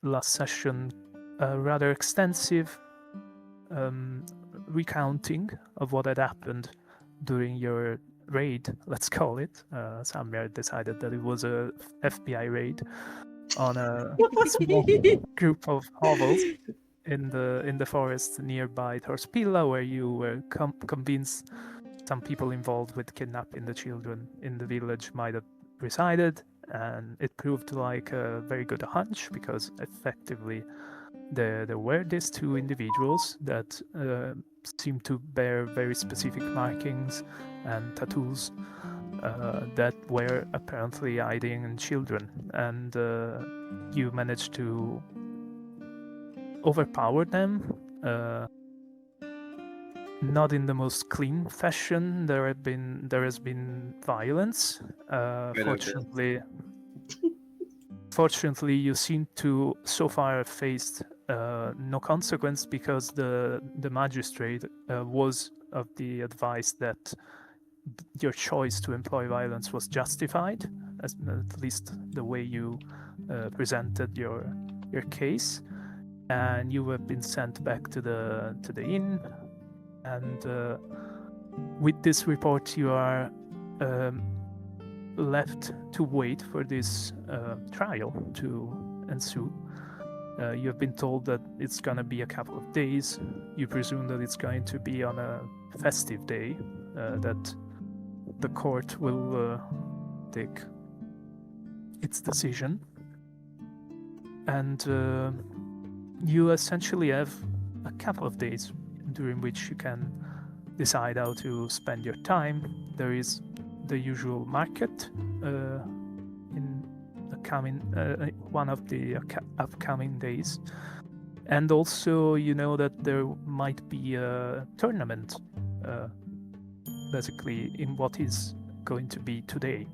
last session a rather extensive recounting of what had happened during your raid, let's call it. Samyar decided that it was a FBI raid on a small group of hovels in the forest nearby Torspilla, where you were convinced some people involved with kidnapping the children in the village might have resided, and it proved like a very good hunch because effectively there were these two individuals that seemed to bear very specific markings and tattoos that were apparently hiding children, and you managed to overpower them. Not in the most clean fashion. There has been violence. Fortunately, you seem to so far have faced no consequence because the magistrate was of the advice that your choice to employ violence was justified, at least the way you presented your case, and you have been sent back to the inn. And with this report, you are left to wait for this trial to ensue. You have been told that it's going to be a couple of days. You presume that it's going to be on a festive day, that the court will take its decision. And you essentially have a couple of days during which you can decide how to spend your time. There is the usual market in the coming one of the upcoming days, and also you know that there might be a tournament, basically in what is going to be today,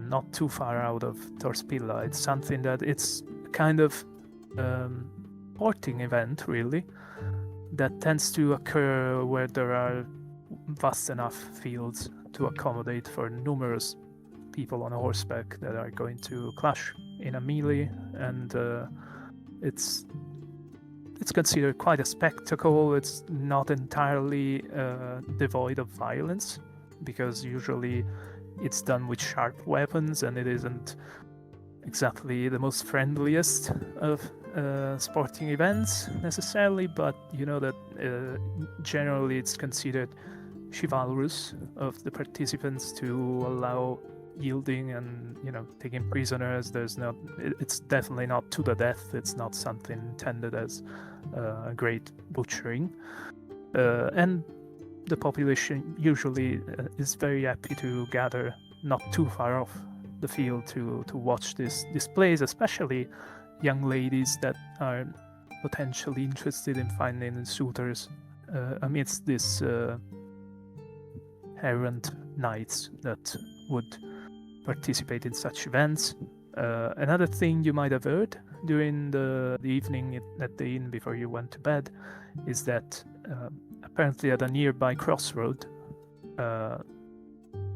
not too far out of Torspilla. It's something that it's kind of sporting event, really, that tends to occur where there are vast enough fields to accommodate for numerous people on horseback that are going to clash in a melee, and it's considered quite a spectacle. It's not entirely devoid of violence, because usually it's done with sharp weapons, and it isn't exactly the most friendliest of sporting events necessarily, but you know that generally it's considered chivalrous of the participants to allow yielding and, you know, taking prisoners. It's definitely not to the death. It's not something intended as a great butchering, and the population usually is very happy to gather not too far off the field to watch these displays, especially young ladies that are potentially interested in finding suitors amidst these errant knights that would participate in such events. Another thing you might have heard during the evening at the inn before you went to bed is that apparently at a nearby crossroad,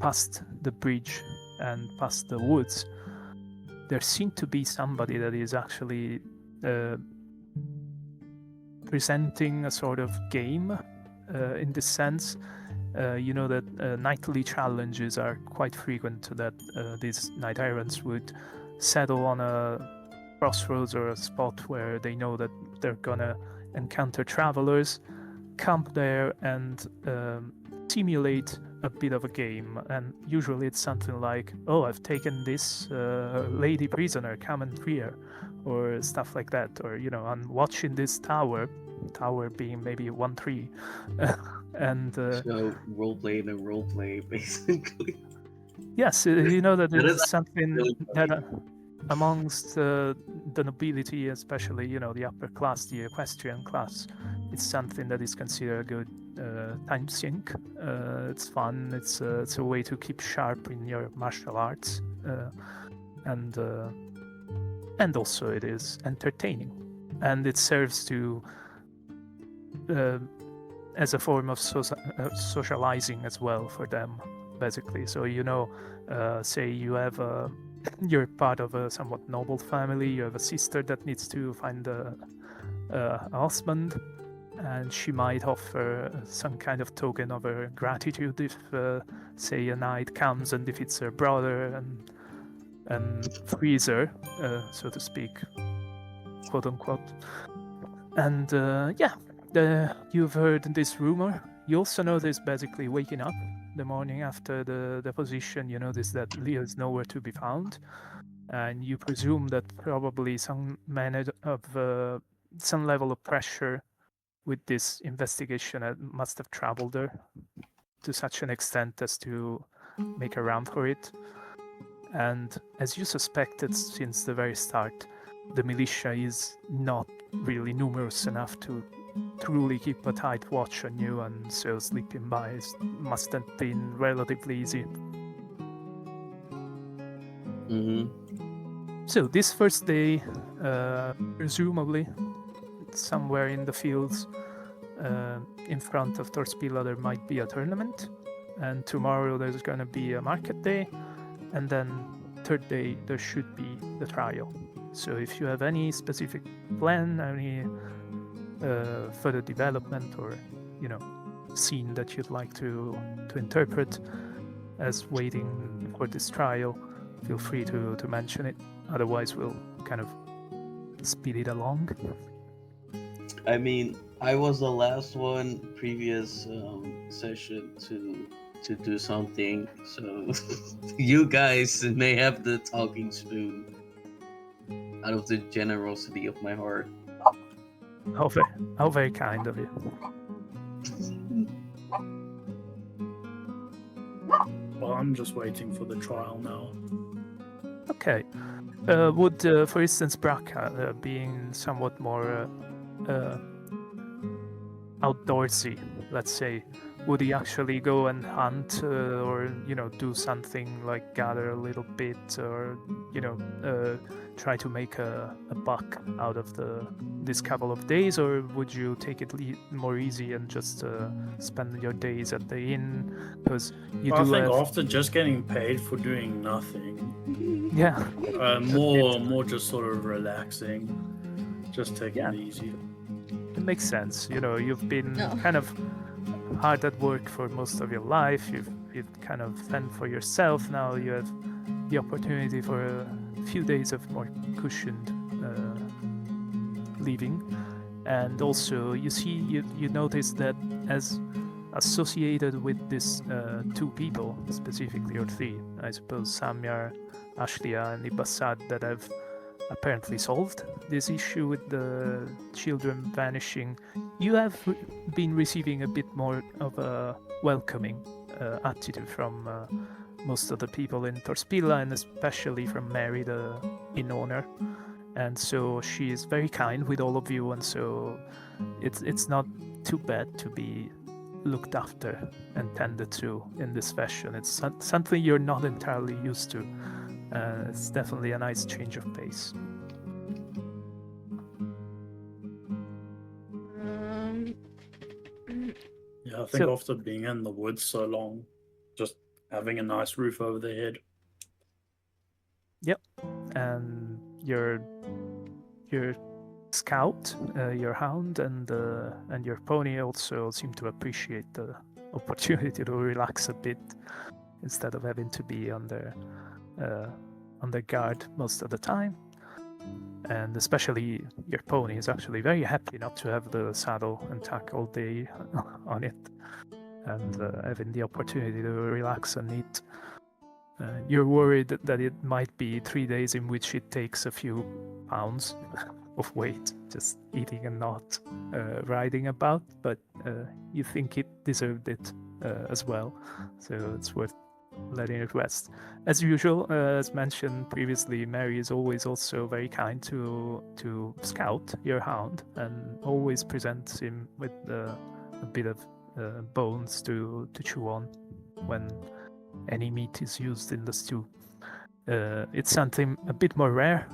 past the bridge and past the woods, there seemed to be somebody that is actually presenting a sort of game in this sense. You know that nightly challenges are quite frequent, that these knight errants would settle on a crossroads or a spot where they know that they're gonna encounter travelers, camp there and simulate a bit of a game. And usually it's something like, oh, I've taken this lady prisoner, come and free her, or stuff like that. Or, you know, I'm watching this tower being maybe 1-3 and so roleplay the roleplay, basically. Yes, you know that That it's is something really that funny. amongst the nobility, especially, you know, the upper class, the equestrian class, it's something that is considered a good time sink. It's fun. It's a way to keep sharp in your martial arts, and also it is entertaining, and it serves to as a form of socializing as well for them, basically. So, you know, say you have a you're part of a somewhat noble family. You have a sister that needs to find a husband, and she might offer some kind of token of her gratitude if, say, a knight comes and defeats her brother and frees her, so to speak, quote unquote. And you've heard this rumor. You also notice, basically waking up the morning after the deposition, you notice that Leo is nowhere to be found, and you presume that probably some some level of pressure with this investigation must have troubled her to such an extent as to make a run for it. And as you suspected since the very start, the militia is not really numerous enough to truly keep a tight watch on you, and so sleeping by must have been relatively easy. So this first day, presumably somewhere in the fields in front of Torspila there might be a tournament, and tomorrow there's going to be a market day, and then third day there should be the trial. So if you have any specific plan, any further development, or scene that you'd like to interpret as waiting for this trial, feel free to mention it. Otherwise we'll kind of speed it along. I mean, I was the last one previous session to do something, so you guys may have the talking spoon out of the generosity of my heart. How very kind of you. Well, I'm just waiting for the trial now. Okay. Would, for instance, Braca, being somewhat more outdoorsy, let's say, would he actually go and hunt or do something like gather a little bit, or try to make a buck out of this couple of days, or would you take it more easy and just spend your days at the inn? Because I think after just getting paid for doing nothing, more just sort of relaxing, just taking it easy. It makes sense. You've been kind of hard at work for most of your life. You've kind of fend for yourself. Now you have the opportunity for a few days of more cushioned living. And also you notice that as associated with these two people, specifically, or three, I suppose, Samyar, Ashlia, and Ibassad, that have apparently solved this issue with the children vanishing, you have been receiving a bit more of a welcoming attitude from most of the people in Torspila, and especially from Mary, the inn owner. And so she is very kind with all of you, and so it's not too bad to be looked after and tended to in this fashion. It's something you're not entirely used to. It's definitely a nice change of pace. Yeah, I think after being in the woods so long, just having a nice roof over the head. Yep, and your scout, your hound, and your pony also seem to appreciate the opportunity to relax a bit instead of having to be on their guard most of the time. And especially your pony is actually very happy not to have the saddle and tack all day on it, and having the opportunity to relax and eat. You're worried that it might be 3 days in which it takes a few pounds of weight just eating and not riding about, but you think it deserved it as well, so it's worth letting it rest. As usual, as mentioned previously, Mary is always also very kind to Scout, your hound, and always presents him with a bit of bones to chew on when any meat is used in the stew. It's something a bit more rare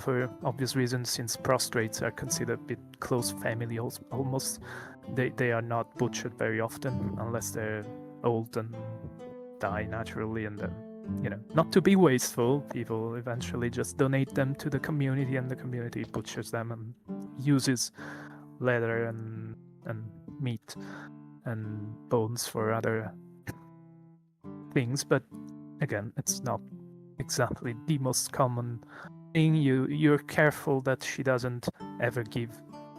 for obvious reasons, since prostrates are considered a bit close family almost. They are not butchered very often unless they're old and die naturally, and then not to be wasteful. People eventually just donate them to the community, and the community butchers them and uses leather and meat and bones for other things. But again, it's not exactly the most common thing. You're careful that she doesn't ever give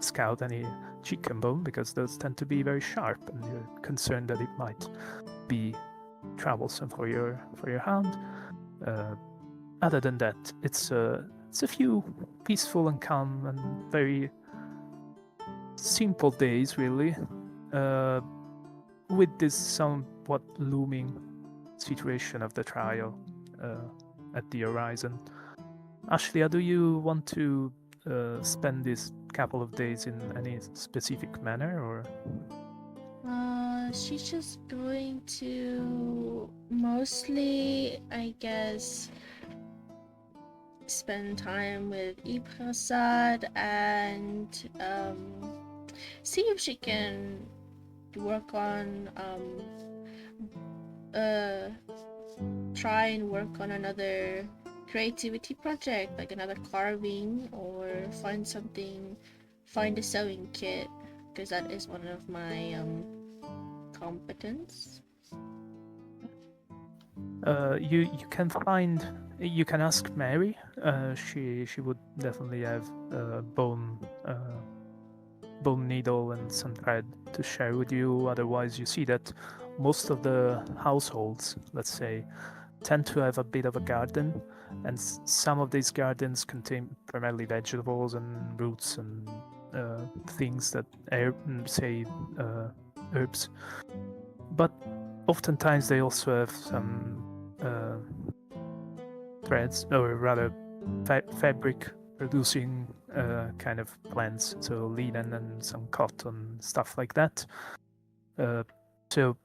Scout any chicken bone, because those tend to be very sharp, and you're concerned that it might be troublesome for your hound. Other than that, it's a few peaceful and calm and very simple days, really, with this somewhat looming situation of the trial at the horizon. Ashley, how do you want to spend this couple of days in any specific manner, or? She's just going to mostly, I guess, spend time with Iprasad and see if she can work on try and work on another creativity project, like another carving, or find a sewing kit, because that is one of my competence. You can ask Mary. She would definitely have bone needle and some thread to share with you. Otherwise, you see that most of the households, let's say, tend to have a bit of a garden, and some of these gardens contain primarily vegetables and roots and things that herbs, but oftentimes they also have some threads, or rather fabric producing kind of plants, so linen and some cotton, stuff like that. So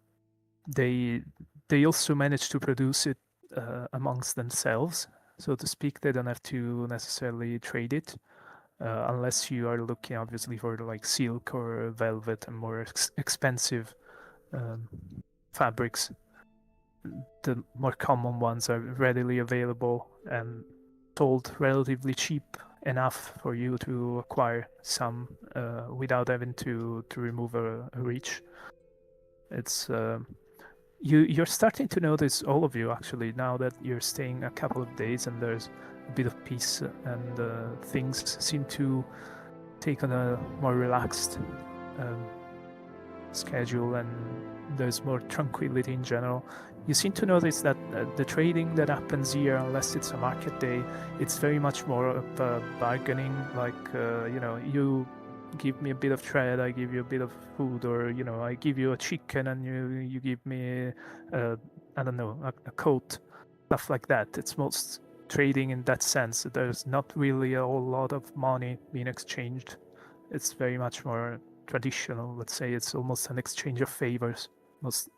they also manage to produce it amongst themselves, so to speak. They don't have to necessarily trade it, unless you are looking obviously for like silk or velvet and more expensive fabrics. The more common ones are readily available and sold relatively cheap enough for you to acquire some without having to remove a reach. It's you're starting to notice, all of you actually, now that you're staying a couple of days and there's a bit of peace and things seem to take on a more relaxed schedule, and there's more tranquility in general. You seem to notice that the trading that happens here, unless it's a market day, it's very much more of bargaining. Like, you give me a bit of thread, I give you a bit of food, or I give you a chicken and you give me I don't know, a coat, stuff like that. It's most trading in that sense. There's not really a whole lot of money being exchanged. It's very much more traditional. Let's say it's almost an exchange of favors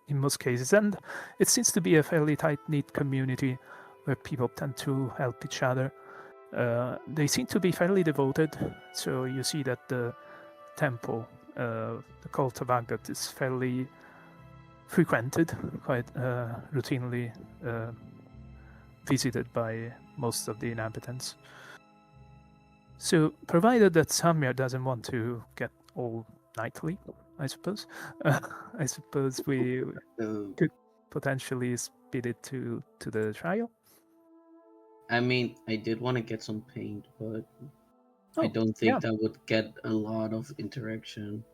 in most cases, and it seems to be a fairly tight-knit community where people tend to help each other. They seem to be fairly devoted, so you see that the temple, the cult of Agat, is fairly frequented, quite routinely visited by most of the inhabitants. So, provided that Samyar doesn't want to get all nightly, I suppose, we could potentially speed it to the trial. I mean, I did want to get some paint, but I don't think that would get a lot of interaction.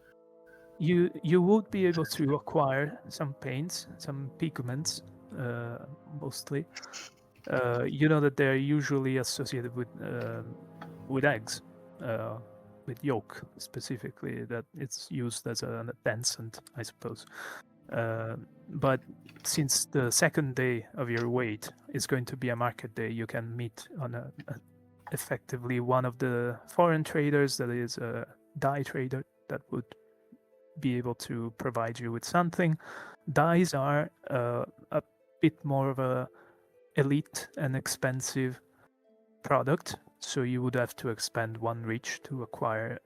You would be able to acquire some paints, some pigments, mostly. You know that they're usually associated with eggs, with yolk specifically, that it's used as an adensant, I suppose. But since the second day of your wait is going to be a market day, you can meet on effectively one of the foreign traders, that is a dye trader, that would be able to provide you with something. Dyes are a bit more of a elite and expensive product, so you would have to expend one reach to acquire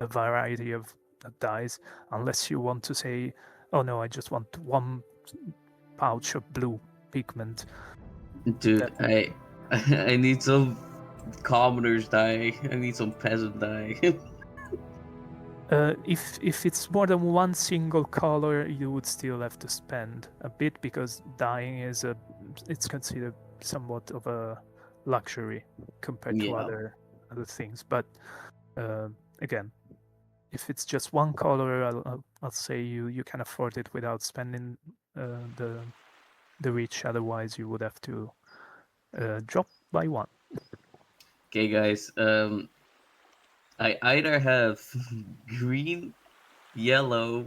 a variety of dyes, unless you want to say, oh no, I just want one pouch of blue pigment. Dude, I need some commoners die. I need some peasant die. If it's more than one single color, you would still have to spend a bit because dyeing it's considered somewhat of a luxury compared to Yeah. other things. But again, if it's just one color, I'll say you can afford it without spending the reach. Otherwise, you would have to drop by one. Okay, guys. I either have green, yellow,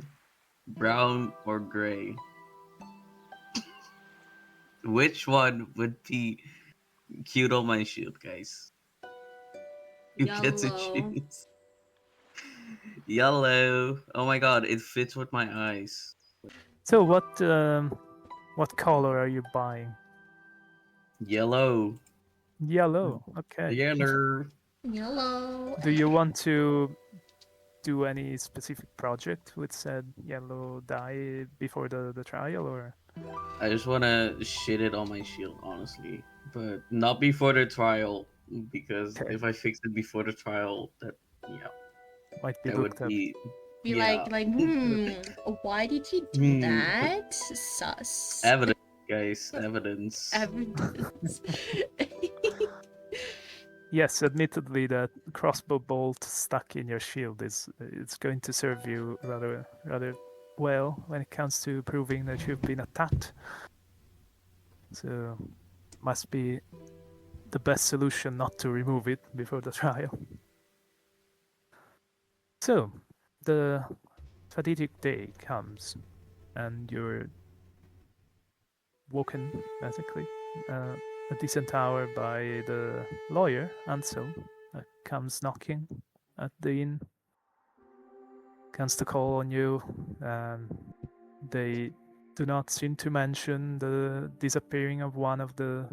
brown, or gray. Which one would be cute on my shield, guys? You get to Yellow. choose. Yellow. Oh my god, it fits with my eyes. So what color are you buying? Yellow. Yellow. Okay. Yellow. Yellow. Do you want to do any specific project with said yellow dye before the trial, or? I just want to shit it on my shield, honestly. But not before the trial, because Okay. if I fix it before the trial, Might be that would looked at. be. Be Yeah. why did you do that? Sus. Evidence, guys. Evidence. Evidence. Yes, admittedly, that crossbow bolt stuck in your shield it's going to serve you rather well when it comes to proving that you've been attacked. So, must be the best solution not to remove it before the trial. So, the fatidic day comes, and you're woken, basically, a decent hour by the lawyer, Ansel, that comes knocking at the inn, comes to call on you. They do not seem to mention the disappearing of one of the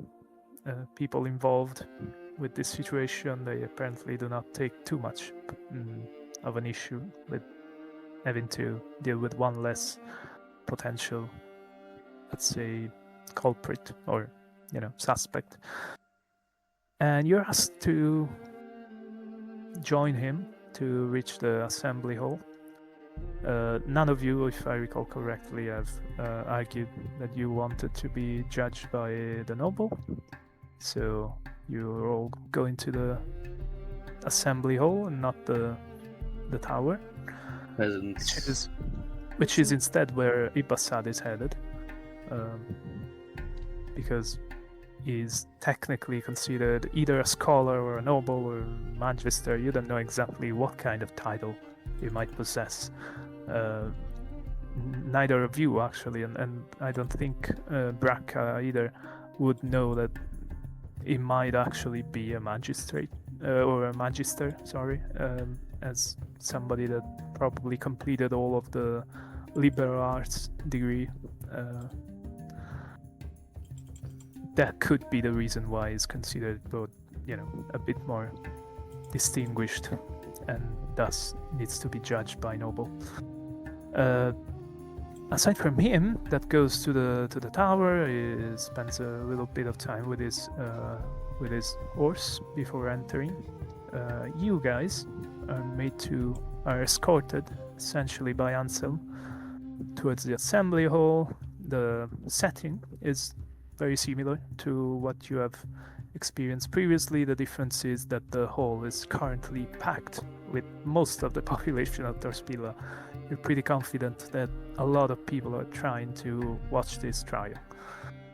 people involved with this situation. They apparently do not take too much of an issue with having to deal with one less potential, let's say, culprit or suspect. And you're asked to join him to reach the assembly hall. None of you, if I recall correctly, have argued that you wanted to be judged by the noble. So you're all going to the assembly hall and not the tower, Peasants. which is instead where Ibasad is headed, because he's technically considered either a scholar or a noble or magister. You don't know exactly what kind of title he might possess. Neither of you, actually, and I don't think Braca either would know that he might actually be a magistrate or a magister, sorry, as somebody that probably completed all of the liberal arts degree. That could be the reason why he's considered both, a bit more distinguished, and thus needs to be judged by noble. Aside from him, that goes to the tower. He spends a little bit of time with his horse before entering. You guys are escorted essentially by Anselm towards the assembly hall. The setting is very similar to what you have experienced previously. The difference is that the hall is currently packed with most of the population of Torspilla. You're pretty confident that a lot of people are trying to watch this trial.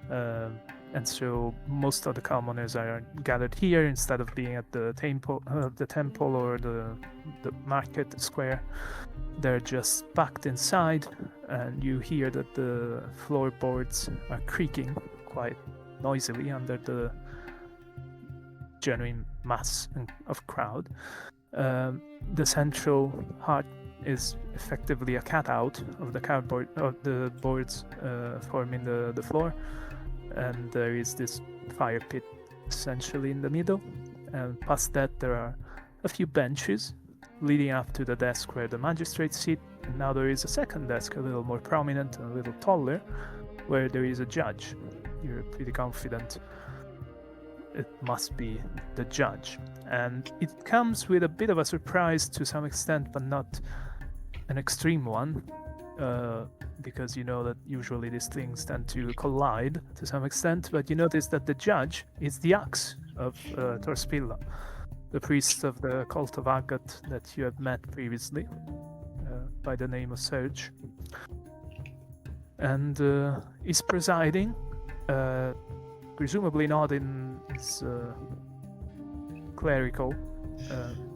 And so most of the commoners are gathered here instead of being at the temple or the market square. They're just packed inside, and you hear that the floorboards are creaking quite noisily under the genuine mass of crowd. The central heart is effectively a cutout of the cardboard of the boards forming the floor, and there is this fire pit essentially in the middle, and past that there are a few benches leading up to the desk where the magistrates sit, and now there is a second desk a little more prominent and a little taller where there is a judge. You're pretty confident it must be the judge. And it comes with a bit of a surprise to some extent, but not an extreme one, because you know that usually these things tend to collide to some extent. But you notice that the judge is the axe of Torspilla, the priest of the cult of Agat that you had met previously by the name of Serge. And is presiding, presumably not in his clerical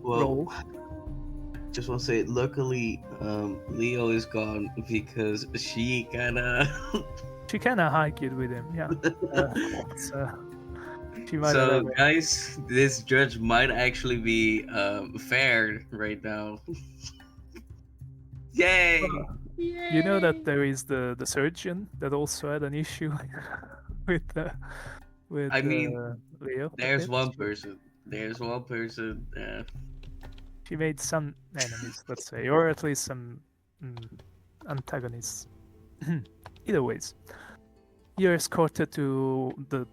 role. Just want to say, luckily, Leo is gone because she kinda. She kind of hiked with him, yeah. She might So, have guys, this judge might actually be fair right now. Yay! You know that there is the surgeon that also had an issue with I mean, Leo. there's one person. There's one person. She made some enemies, let's say, or at least some antagonists. Either ways, you're escorted to the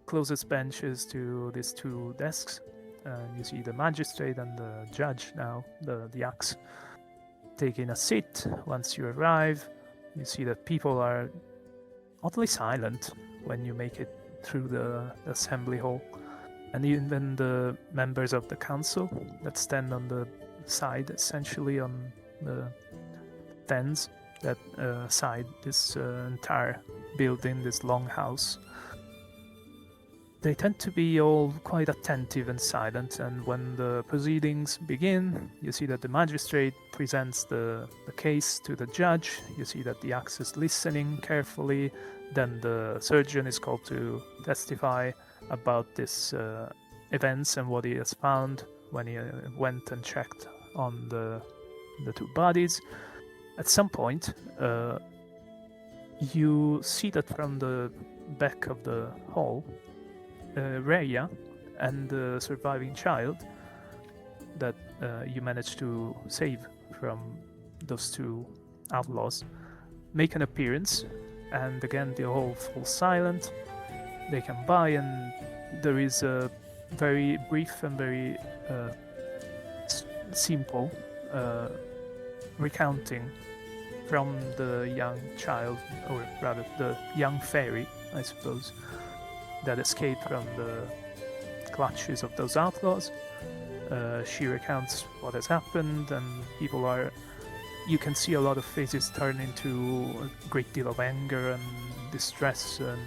closest benches to these two desks. You see the magistrate and the judge now, the axe, taking a seat. Once you arrive, you see that people are oddly silent when you make it through the assembly hall. And even the members of the council that stand on the side, essentially on the fence that side this entire building, this long house, they tend to be all quite attentive and silent. And when the proceedings begin, you see that the magistrate presents the case to the judge. You see that the axe is listening carefully. Then the surgeon is called to testify about this events and what he has found when he went and checked on the two bodies. At some point, you see that from the back of the hall, Rhea and the surviving child that you managed to save from those two outlaws make an appearance, and again the hall falls silent. They come by, and there is a very brief and very simple recounting from the young child, or rather the young fairy, I suppose, that escaped from the clutches of those outlaws. She recounts what has happened, and people are... You can see a lot of faces turn into a great deal of anger and distress, and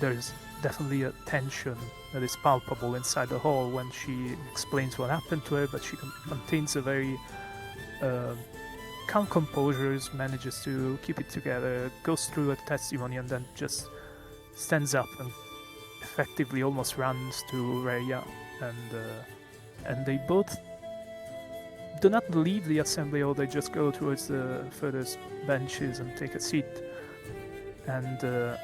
there's definitely a tension that is palpable inside the hall when she explains what happened to her, but she maintains a very calm composure, manages to keep it together, goes through a testimony, and then just stands up and effectively almost runs to Rhea, and they both do not leave the assembly hall. They just go towards the furthest benches and take a seat, and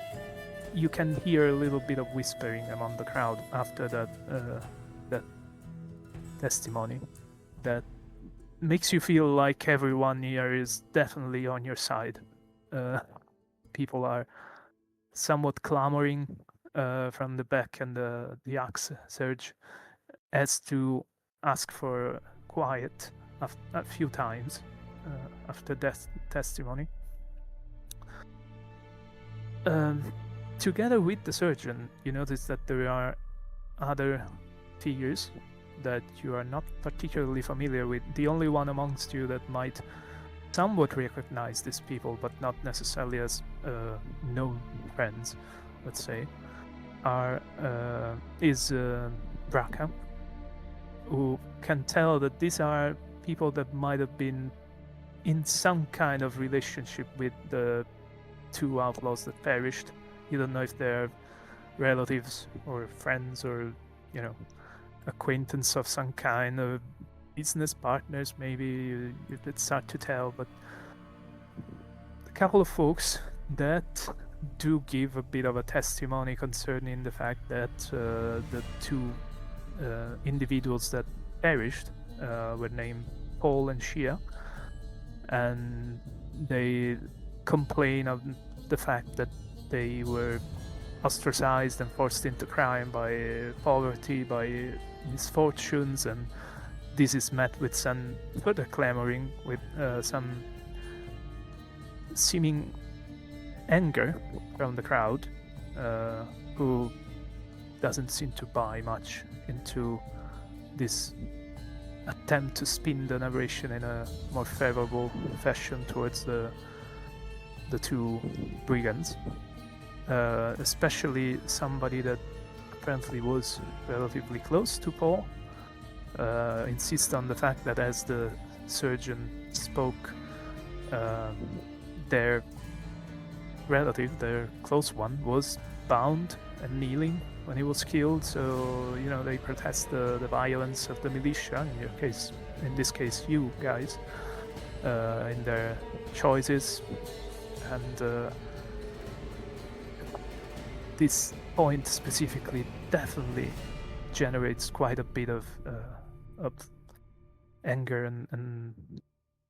you can hear a little bit of whispering among the crowd after that testimony that makes you feel like everyone here is definitely on your side. People are somewhat clamoring from the back, and the axe Serge has to ask for quiet a few times after that testimony. Together with the surgeon, you notice that there are other figures that you are not particularly familiar with. The only one amongst you that might somewhat recognize these people, but not necessarily as known friends, let's say, is Braca, who can tell that these are people that might have been in some kind of relationship with the two outlaws that perished. You don't know if they're relatives or friends or, acquaintance of some kind, or business partners maybe. It's hard to tell, but a couple of folks that do give a bit of a testimony concerning the fact that the two individuals that perished were named Paul and Shia, and they complain of the fact that they were ostracized and forced into crime by poverty, by misfortunes, and this is met with some further clamoring, with some seeming anger from the crowd, who doesn't seem to buy much into this attempt to spin the narration in a more favorable fashion towards the two brigands, especially somebody that apparently was relatively close to Paul, insists on the fact that as the surgeon spoke, their relative, their close one, was bound and kneeling when he was killed, so they protest the violence of the militia, in this case you guys, in their choices, and this point specifically definitely generates quite a bit of anger and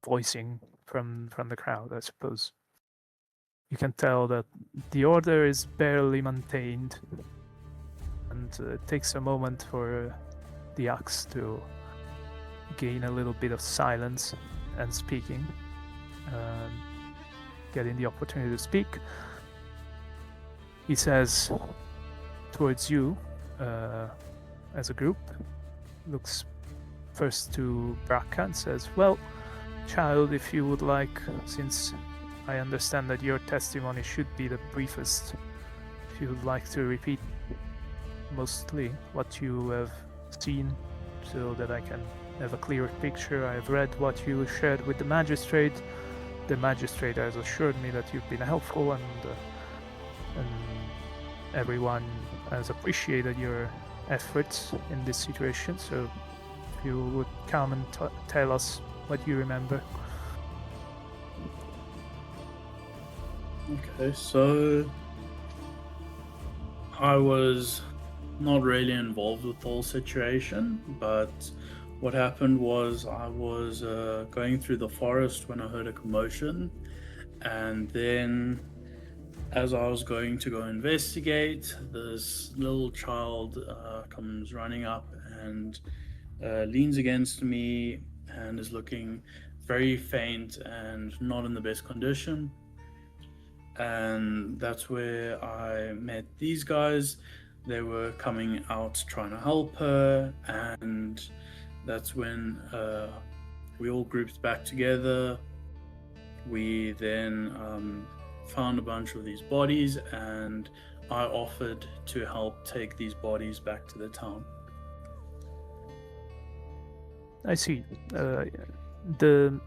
voicing from the crowd, I suppose. You can tell that the order is barely maintained, and it takes a moment for the axe to gain a little bit of silence and speaking, getting the opportunity to speak. He says towards you, as a group, looks first to Braca and says, "Well, child, if you would like, since I understand that your testimony should be the briefest, if you would like to repeat mostly what you have seen, so that I can have a clearer picture. I have read what you shared with the magistrate. The magistrate has assured me that you've been helpful, and everyone has appreciated your efforts in this situation. So if you would come and tell us what you remember." Okay, so I was not really involved with the whole situation, but what happened was I was going through the forest when I heard a commotion, and then as I was going to go investigate, this little child comes running up and leans against me and is looking very faint and not in the best condition. And that's where I met these guys. They were coming out trying to help her, and that's when we all grouped back together. We then found a bunch of these bodies, and I offered to help take these bodies back to the town. I see. The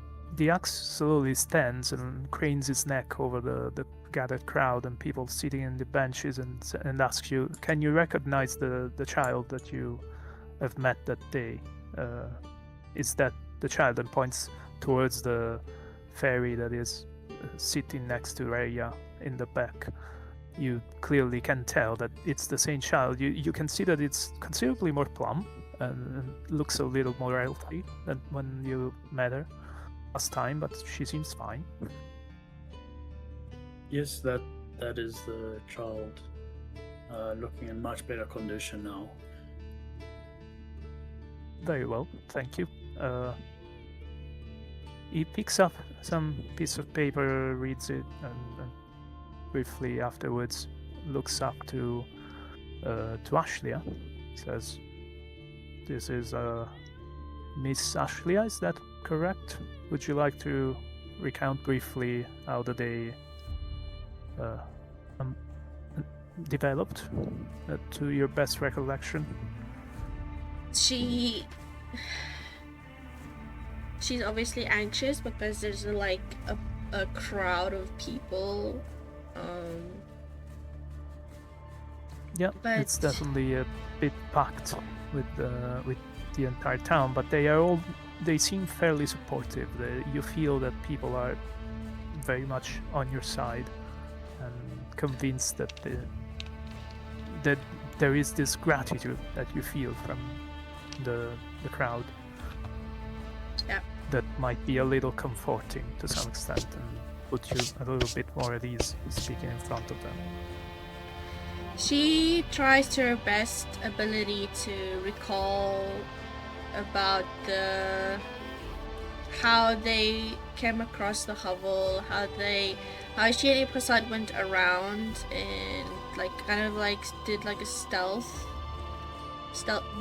axe slowly stands and cranes its neck over the gathered crowd and people sitting in the benches, and asks you, "Can you recognize the child that you have met that day? Is that the child?" And points towards the fairy that is sitting next to Raya in the back. You clearly can tell that it's the same child. You can see that it's considerably more plump and looks a little more healthy than when you met her last time, but she seems fine. Yes, that is the child, looking in much better condition now. Very well, thank you. He picks up some piece of paper, reads it, and briefly afterwards looks up to Ashlia. Says, "This is Miss Ashlia, is that correct? Would you like to recount briefly how the day developed to your best recollection?" She's obviously anxious because there's a crowd of people. Yeah, but it's definitely a bit packed with the entire town, but they seem fairly supportive. You feel that people are very much on your side and convinced that that there is this gratitude that you feel from the crowd. Yeah. That might be a little comforting to some extent and put you a little bit more at ease speaking in front of them. She tries to her best ability to recall about how they came across the hovel, how she and Prasad went around and like kind of like did like a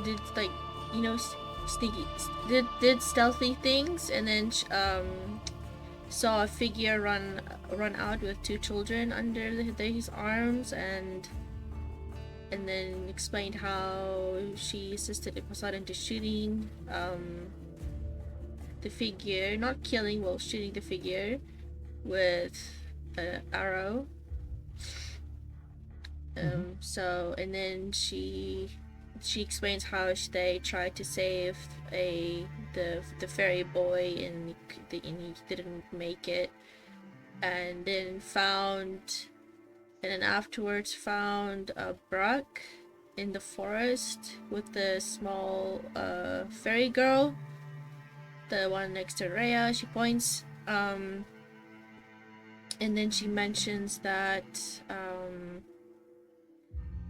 did like sneaky did stealthy things, and then saw a figure run out with two children under his arms, and then explained how she assisted Prasad into shooting the figure, not killing, well, shooting the figure with an arrow. So, and then she explains how they tried to save the fairy boy, and he didn't make it, and then afterwards found a Brock in the forest with the small fairy girl, the one next to Rhea. She points, and then she mentions that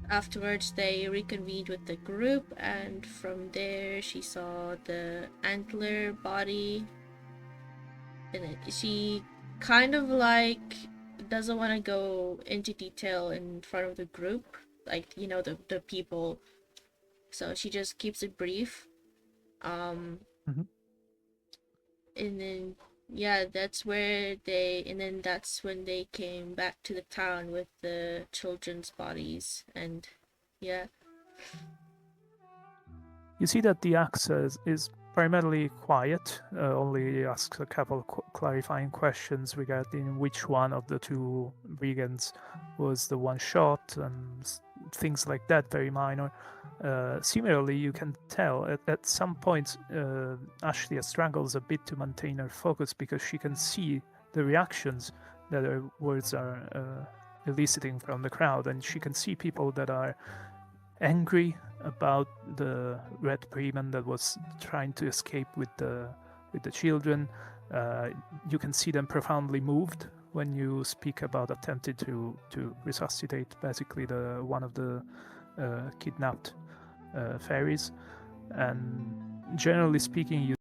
afterwards they reconvened with the group, and from there she saw the antler body, and she kind of like doesn't want to go into detail in front of the group, like the people, so she just keeps it brief. And then that's when they came back to the town with the children's bodies, and yeah. You see that the access is primarily quiet, only asks a couple clarifying questions regarding which one of the two brigands was the one shot and things like that, very minor. Similarly, you can tell at some point Ashley struggles a bit to maintain her focus because she can see the reactions that her words are eliciting from the crowd, and she can see people that are angry about the red Bremen that was trying to escape with the children. You can see them profoundly moved when you speak about attempting to resuscitate basically the one of the kidnapped fairies. And generally speaking, you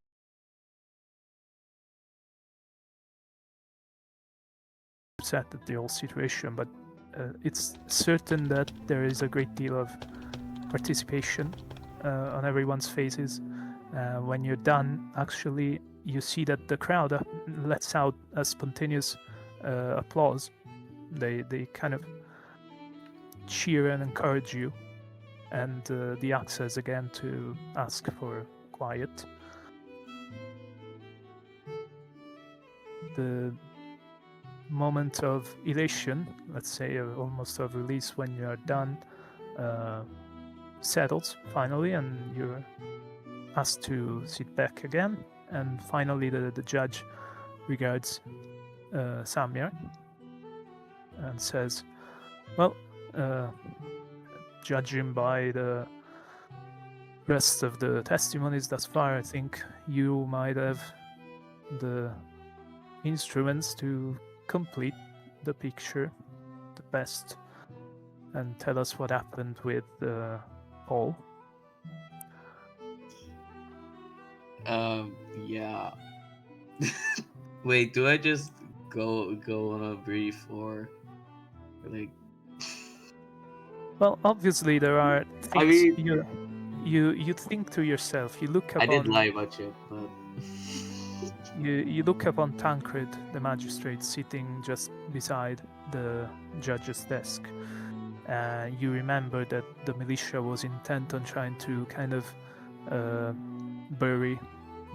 upset at the whole situation, but it's certain that there is a great deal of participation on everyone's faces. When you're done, actually, you see that the crowd lets out a spontaneous applause. They kind of cheer and encourage you, and the axe says again to ask for quiet. The moment of elation, let's say almost of release when you are done, settles finally, and you're asked to sit back again. And finally the judge regards Samyar and says, well, judging by the rest of the testimonies thus far, I think you might have the instruments to complete the picture the best and tell us what happened with Paul. Yeah. Wait, do I just go on a brief, or like? Well, obviously there are things. I mean, you think to yourself. You look upon. I did lie about you, but you look upon Tancred, the magistrate, sitting just beside the judge's desk. You remember that the militia was intent on trying to kind of bury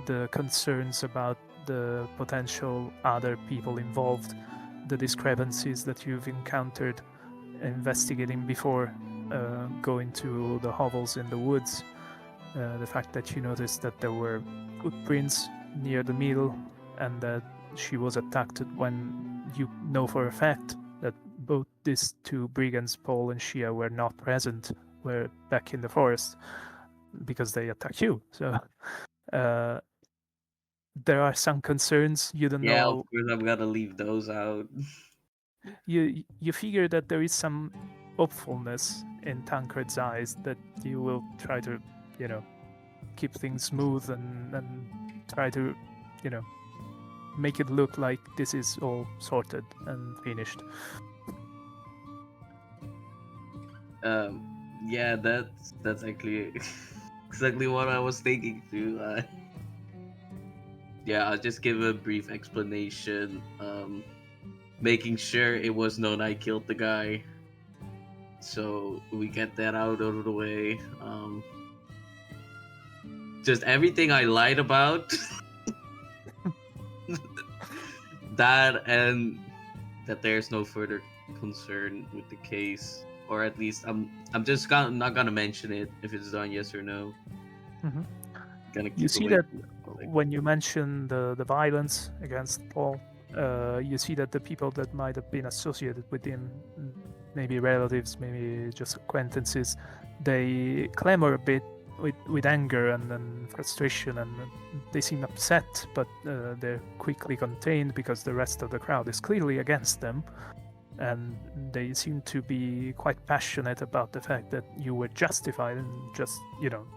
the concerns about the potential other people involved, the discrepancies that you've encountered investigating before going to the hovels in the woods, the fact that you noticed that there were footprints near the mill and that she was attacked when you know for a fact that both these two brigands, Paul and Shia, were not present, were back in the forest because they attacked you. So there are some concerns. You don't know. Of course I've got to leave those out. you figure that there is some hopefulness in Tancred's eyes, that you will try to, keep things smooth and try to, make it look like this is all sorted and finished. Yeah, that's actually exactly what I was thinking too. Yeah, I'll just give a brief explanation. Making sure it was known I killed the guy, so we get that out of the way. Just everything I lied about. That, and that there's no further concern with the case, or at least I'm just not gonna mention it if it's done, yes or no. Mhm. Gonna You keep see away that from the public. when you mention the violence against Paul, you see that the people that might have been associated with him, maybe relatives, maybe just acquaintances, they clamor a bit with anger and frustration, and they seem upset, but they're quickly contained because the rest of the crowd is clearly against them. And they seem to be quite passionate about the fact that you were justified in just,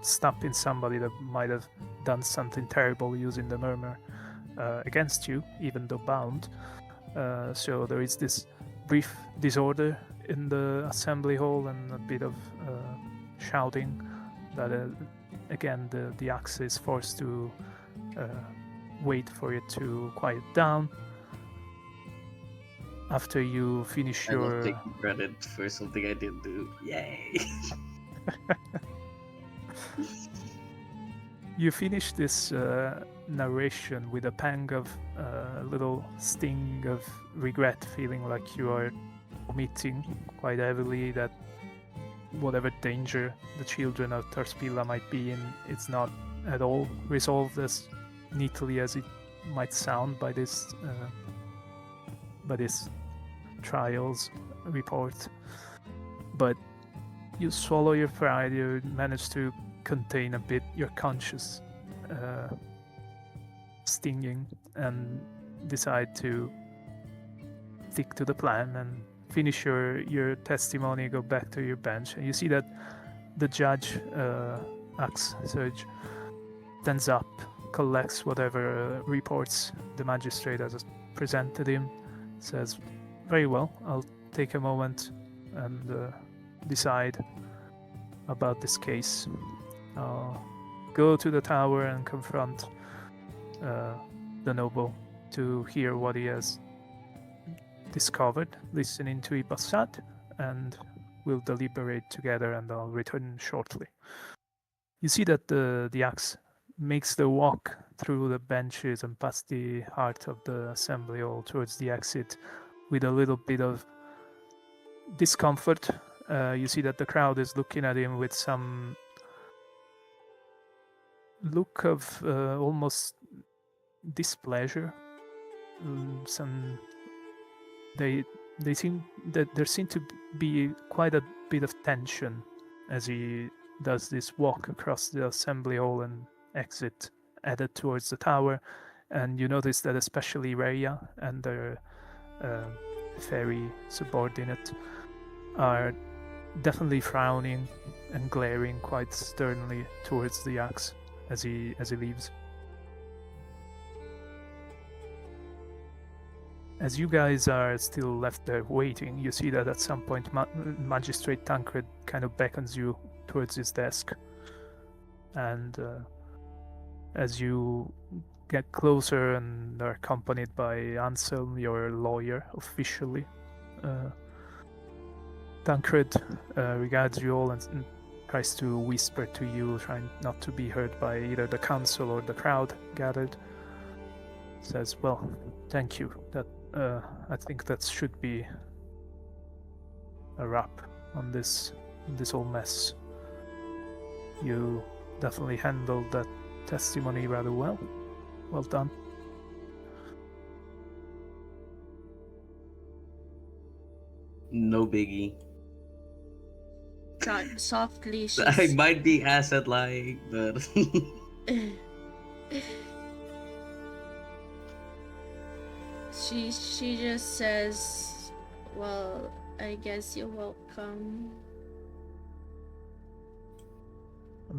stopping somebody that might have done something terrible using the murmur against you, even though bound. So there is this brief disorder in the assembly hall and a bit of shouting that, again, the axe is forced to wait for it to quiet down. After you finish I love your taking credit for something I didn't do. Yay! you finish this narration with a pang of a little sting of regret, feeling like you are omitting quite heavily that whatever danger the children of Tarspila might be in, it's not at all resolved as neatly as it might sound by this trials report. But you swallow your pride, you manage to contain a bit your conscience stinging, and decide to stick to the plan and finish your testimony, go back to your bench. And you see that the judge, Axe Surge, stands up, collects whatever reports the magistrate has presented him, says, "Very well, I'll take a moment and decide about this case. I'll go to the tower and confront the noble to hear what he has discovered, listening to Ibassat, and we'll deliberate together, and I'll return shortly." You see that the axe makes the walk through the benches and past the heart of the assembly hall towards the exit with a little bit of discomfort. You see that the crowd is looking at him with some look of almost displeasure. They seem that there seem to be quite a bit of tension as he does this walk across the assembly hall and exit headed towards the tower. And you notice that especially Rhea and their fairy subordinate are definitely frowning and glaring quite sternly towards the axe as he leaves. As you guys are still left there waiting, you see that at some point Magistrate Tancred kind of beckons you towards his desk. And as you get closer and are accompanied by Anselm, your lawyer, officially, Tancred regards you all and tries to whisper to you, trying not to be heard by either the council or the crowd gathered. Says, "Well, thank you. That I think that should be a wrap on this whole mess. You definitely handled that testimony rather well. Well done." No biggie. Softly, I might be asset lying, but she just says, Well, I guess you're welcome.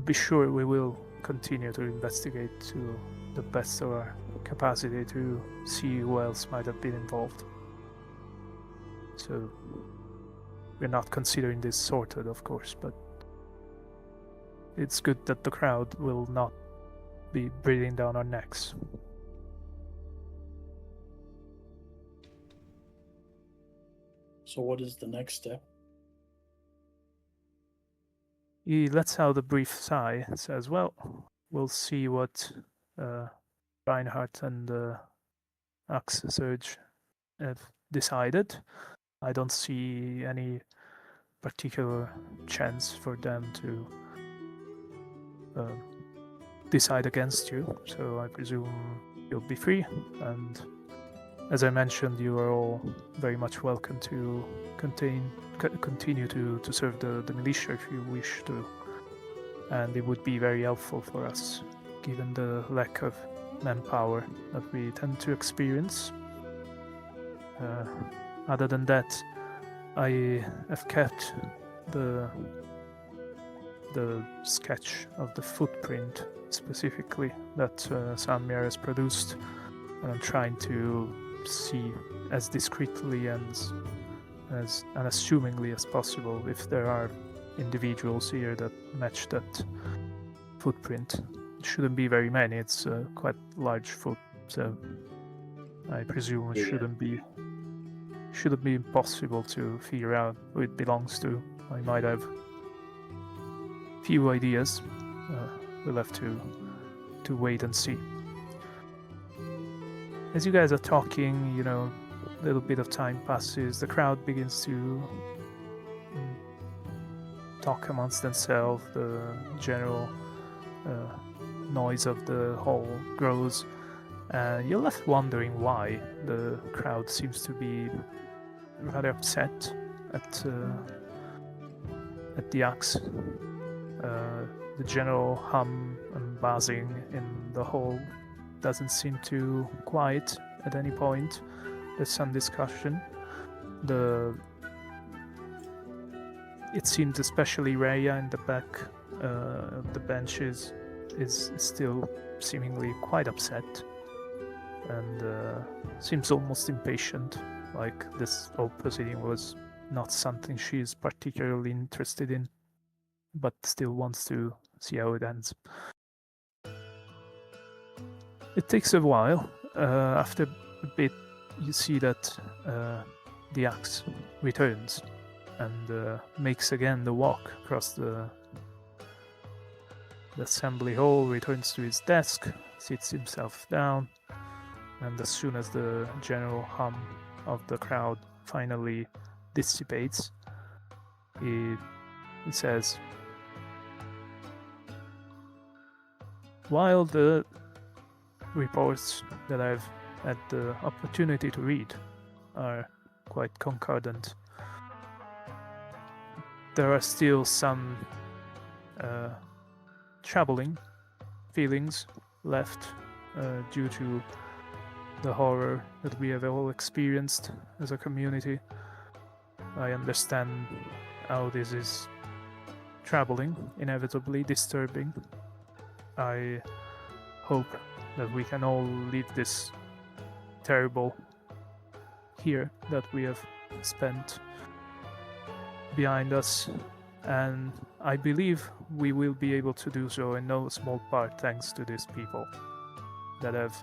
Be sure we will continue to investigate to the best of our capacity to see who else might have been involved. So we're not considering this sorted, of course, but it's good that the crowd will not be breathing down our necks. So what is the next step? He lets out a brief sigh and says, well, we'll see what Reinhardt and Axe Surge have decided. I don't see any particular chance for them to decide against you, so I presume you'll be free, and as I mentioned, you are all very much welcome to continue to serve the militia if you wish to, and it would be very helpful for us given the lack of manpower that we tend to experience. Other than that, I have kept the sketch of the footprint specifically that Samyar has produced, and I'm trying to see as discreetly and as unassumingly as possible if there are individuals here that match that footprint. It shouldn't be very many, it's a quite large foot, so I presume it shouldn't be impossible to figure out who it belongs to. I might have few ideas. We'll have to wait and see. As you guys are talking, you know, a little bit of time passes. The crowd begins to talk amongst themselves. The general noise of the hall grows. You're left wondering why the crowd seems to be rather upset at the axe. The general hum and buzzing in the hall doesn't seem to quiet at any point. There's some discussion. It seems especially Raya in the back of the benches is still seemingly quite upset and seems almost impatient, like this whole proceeding was not something she is particularly interested in, but still wants to see how it ends. It takes a while. After a bit, you see that the axe returns and makes again the walk across the assembly hall, returns to his desk, sits himself down, and as soon as the general hum of the crowd finally dissipates, he says, while the reports that I've had the opportunity to read are quite concordant, there are still some troubling feelings left due to the horror that we have all experienced as a community. I understand how this is troubling, inevitably disturbing. I hope that we can all leave this terrible year that we have spent behind us, and I believe we will be able to do so in no small part thanks to these people that have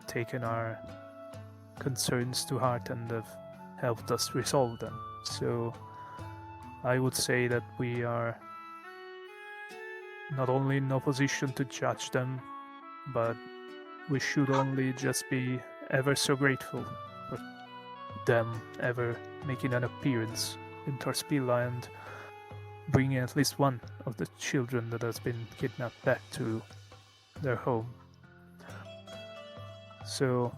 taken our concerns to heart and have helped us resolve them. So I would say that we are not only in no position to judge them, but we should only just be ever so grateful for them ever making an appearance in Torspilla and bringing at least one of the children that has been kidnapped back to their home. So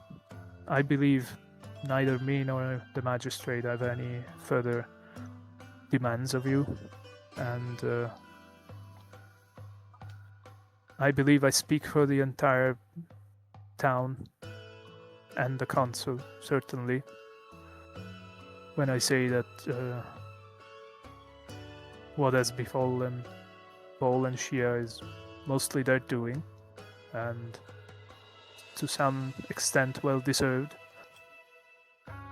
I believe neither me nor the magistrate have any further demands of you, and I believe I speak for the entire town and the council, certainly, when I say that what has befallen Paul and Shia is mostly their doing, and to some extent well deserved,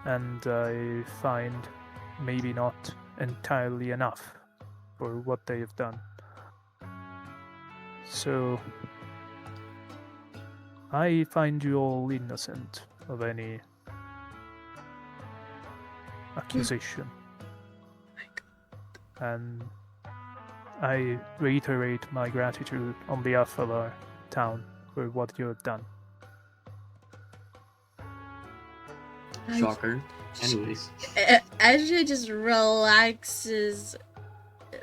and I find maybe not entirely enough for what they have done. So I find you all innocent of any accusation. And I reiterate my gratitude on behalf of our town for what you have done. Shocker. Anyways. Ashley just relaxes,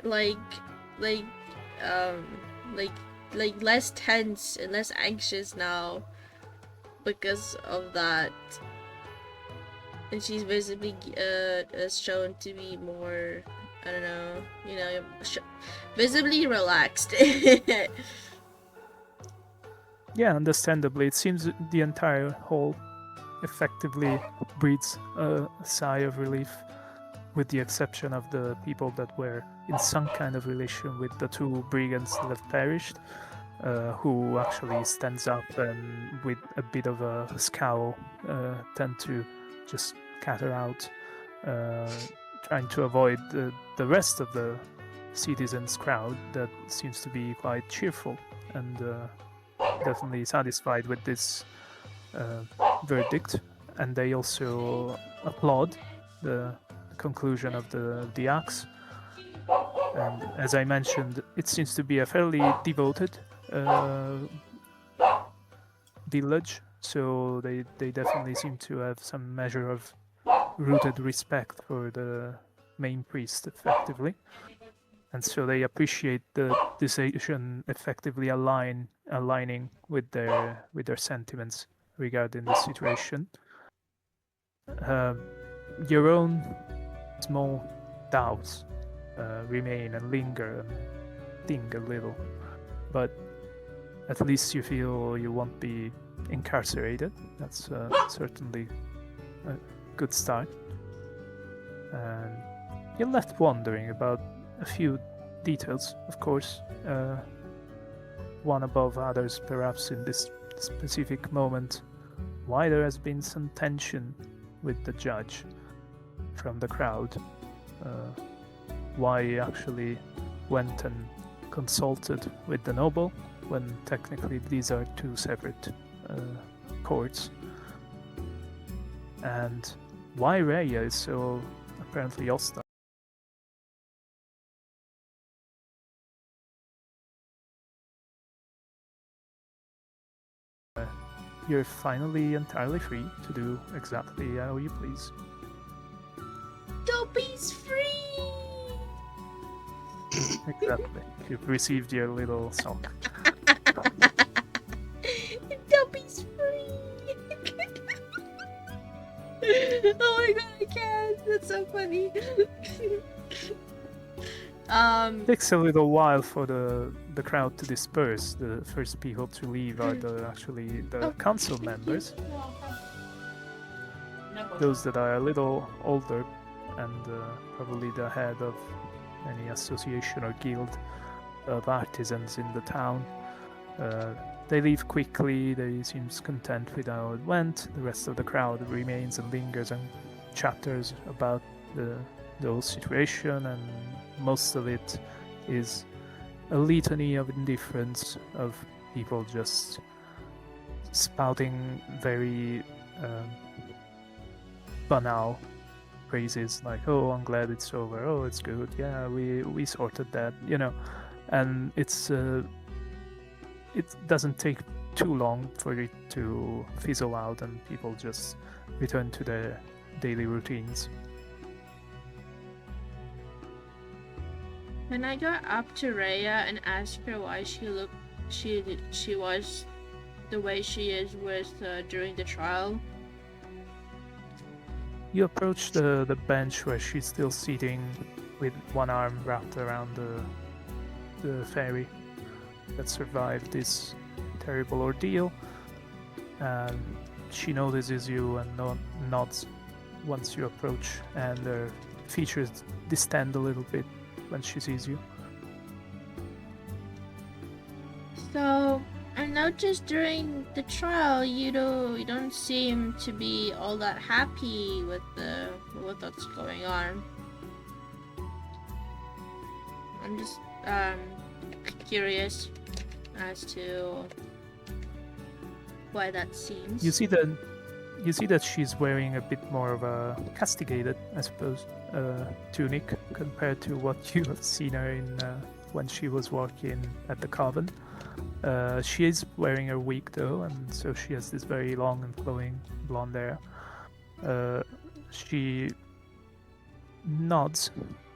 like less tense and less anxious now because of that, and she's visibly shown to be more, I don't know, visibly relaxed. Yeah, understandably, it seems the entire hall effectively breathes a sigh of relief, with the exception of the people that were in some kind of relation with the two brigands that have perished, who actually stands up and with a bit of a scowl tend to just scatter out, trying to avoid the rest of the citizens crowd that seems to be quite cheerful and definitely satisfied with this verdict, and they also applaud the conclusion of the axe. And as I mentioned, it seems to be a fairly devoted village, so they definitely seem to have some measure of rooted respect for the main priest, effectively, and so they appreciate the decision effectively aligning with their sentiments regarding the situation. Your own small doubts remain and linger and sting a little, but at least you feel you won't be incarcerated. That's certainly a good start. And you're left wondering about a few details, of course, one above others perhaps in this specific moment, why there has been some tension with the judge from the crowd, why he actually went and consulted with the noble when technically these are two separate courts, and why Raya is so apparently hostile. You're finally entirely free to do exactly how you please. Dopey's free! Exactly. You've received your little sock. Dopey's free! Oh my god, I can't! That's so funny. It takes a little while for the crowd to disperse. The first people to leave are the council members, those that are a little older and probably the head of any association or guild of artisans in the town. They leave quickly, they seem content with how it went. The rest of the crowd remains and lingers and chatters about the whole situation, and most of it is a litany of indifference, of people just spouting very banal phrases like, "Oh, I'm glad it's over. Oh, it's good. Yeah, we sorted that," and it doesn't take too long for it to fizzle out and people just return to their daily routines. When I got up to Raya and asked her why she was the way she is during the trial. You approach the bench where she's still sitting with one arm wrapped around the fairy that survived this terrible ordeal, and she notices you and nods once you approach, and her features distend a little bit when she sees you. So I noticed during the trial you don't seem to be all that happy with what's going on. I'm just curious as to why that seems. You see that she's wearing a bit more of a castigated, I suppose, tunic compared to what you have seen her in when she was working at the Coven. She is wearing her wig though, and so she has this very long and flowing blonde hair. She nods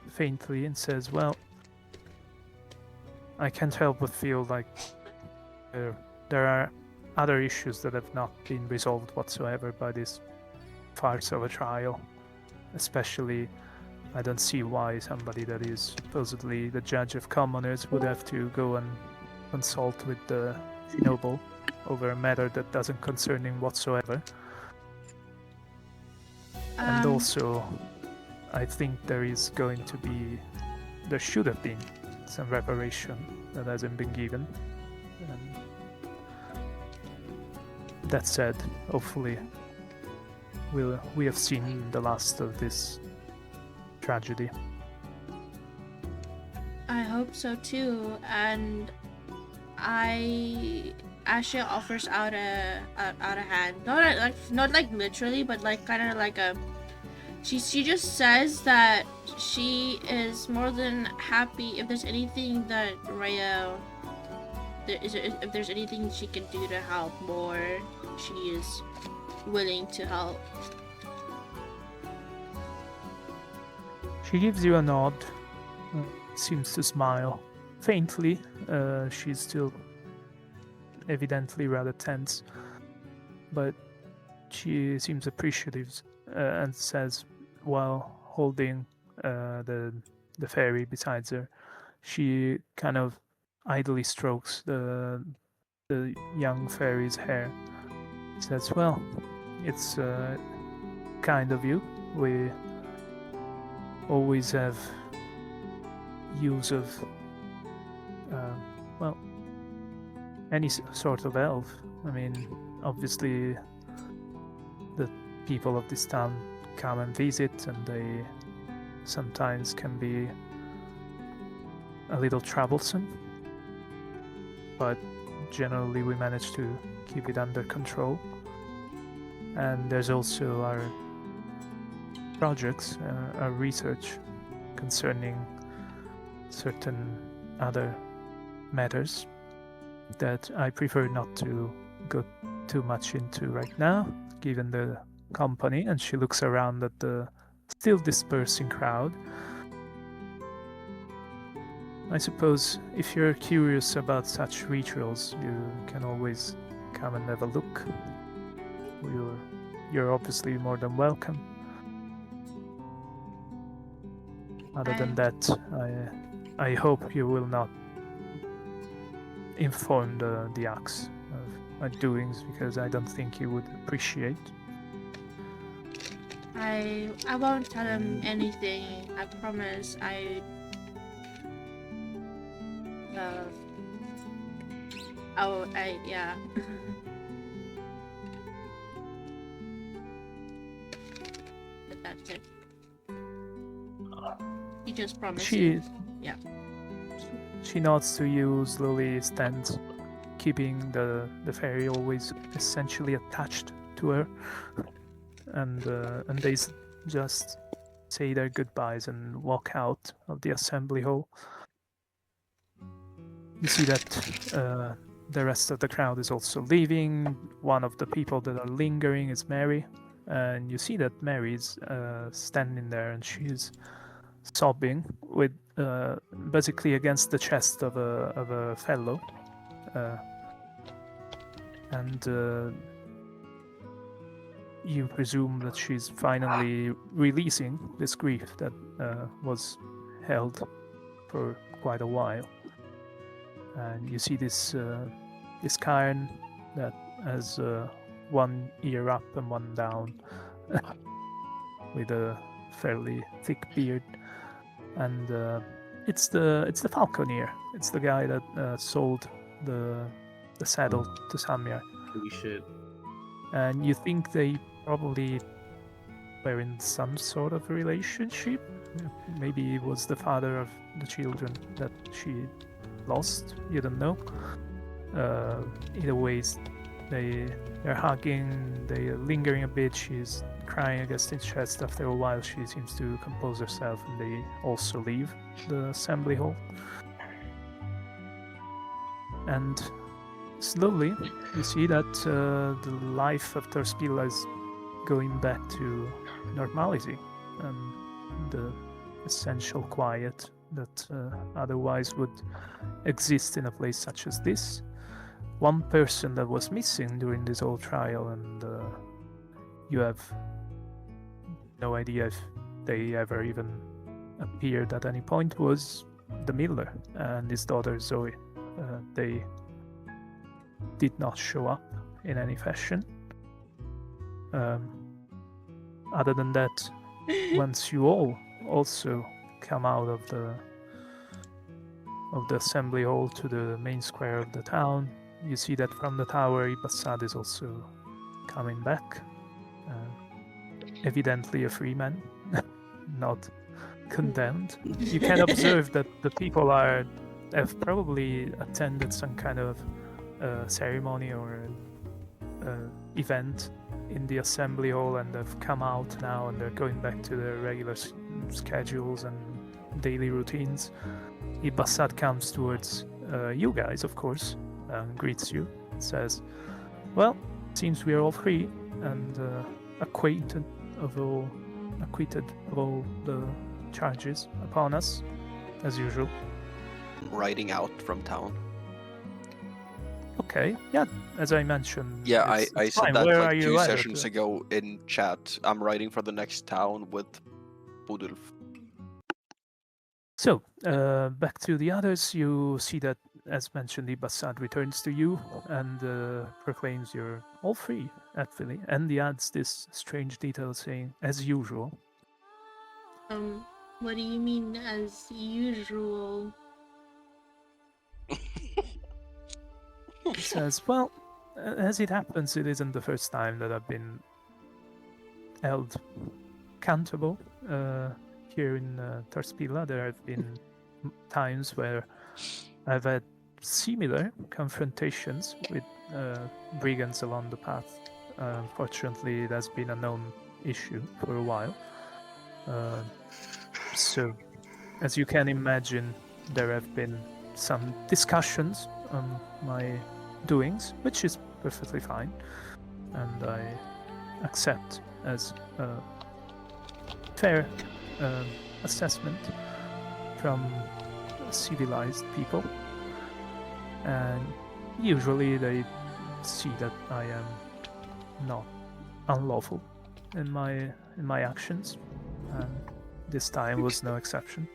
faintly and says, "Well, I can't help but feel like there are other issues that have not been resolved whatsoever by this farce of a trial. Especially, I don't see why somebody that is supposedly the judge of commoners would have to go and consult with the noble over a matter that doesn't concern him whatsoever. And also, I think there should have been some reparation that hasn't been given. That said, hopefully we have seen the last of this tragedy." I hope so too, and Asha offers out a hand, not like literally, but like kind of like a. She just says that she is more than happy if there's anything that Rhea, if there's anything she can do to help more, she is willing to help. She gives you a nod, seems to smile faintly. She's still evidently rather tense, but she seems appreciative and says, while holding the fairy beside her, she kind of idly strokes the young fairy's hair. Says, "Well, it's kind of you. We always have use of any sort of elf. I mean, obviously the people of this town come and visit, and they sometimes can be a little troublesome, but generally we manage to keep it under control. And there's also our projects, our research concerning certain other matters that I prefer not to go too much into right now, given the company." And she looks around at the still dispersing crowd. "I suppose if you're curious about such rituals, you can always come and have a look. You're obviously more than welcome. Other than that, I hope you will not inform the Axe of my doings, because I don't think he would appreciate." I won't tell him anything. I promise. Yeah. But that's it. He just promised. Yeah. She nods to you, slowly stands, keeping the fairy always essentially attached to her, and they just say their goodbyes and walk out of the assembly hall. You see that the rest of the crowd is also leaving. One of the people that are lingering is Mary, and you see that Mary's standing there, and she's sobbing with basically against the chest of a fellow, and you presume that she's finally releasing this grief that was held for quite a while. And you see this cairn that has one ear up and one down, with a fairly thick beard, and it's the falconer. It's the guy that sold the saddle to Samyar, Holy shit. and you think they probably were in some sort of relationship. Maybe he was the father of the children that she lost. You don't know. Either ways, they're hugging, they're lingering a bit. She's crying against his chest. After a while, she seems to compose herself, and they also leave the assembly hall. And slowly, you see that the life of Torspila is going back to normality, and the essential quiet that otherwise would exist in a place such as this. One person that was missing during this whole trial, and you have no idea if they ever even appeared at any point, was the miller and his daughter Zoe. They did not show up in any fashion. Other than that, once you all also come out of the assembly hall to the main square of the town, you see that from the tower Ibassad is also coming back. Evidently a free man, not condemned. You can observe that the people have probably attended some kind of ceremony or event in the assembly hall, and they've come out now, and they're going back to their regular schedules and daily routines. Ibassad comes towards you guys, of course, and greets you, says, "Well, seems we are all free and acquitted of all the charges upon us, as usual." Riding out from town. Okay, yeah, as I mentioned. Yeah, I it's said fine. that Where are like you two headed sessions to? ago in chat. I'm riding for the next town with Budulf. So, back to the others, you see that, as mentioned, Ibassad returns to you and proclaims you're all free, actually, and he adds this strange detail saying, "as usual." What do you mean as usual? He says, "Well, as it happens, it isn't the first time that I've been held accountable here in Tarspila. There have been times where I've had similar confrontations with brigands along the path. Unfortunately, it has been a known issue for a while. So, as you can imagine, there have been some discussions on my doings, which is perfectly fine, and I accept as a fair assessment from civilized people, and usually they see that I am not unlawful in my actions, and this time was no exception."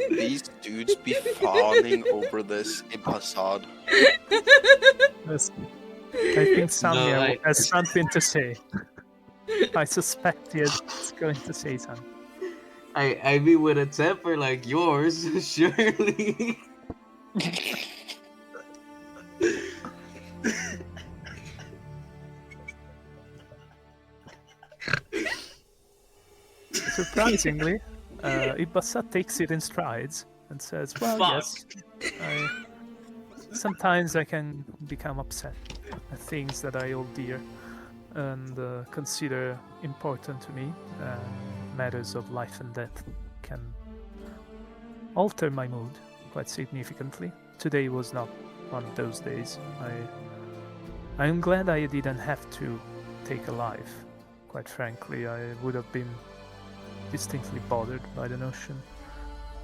These dudes be fawning over this Ibassad. Yes. I think Samyar I- has something to say. I suspect he is going to say something. I mean, with a temper like yours, surely. Surprisingly, Ibasa takes it in strides and says, "Well, Fuck. yes, sometimes I can become upset at things that I hold dear and consider important to me. Matters of life and death can alter my mood quite significantly. Today was not one of those days. I'm glad I didn't have to take a life. Quite frankly, I would have been distinctly bothered by the notion.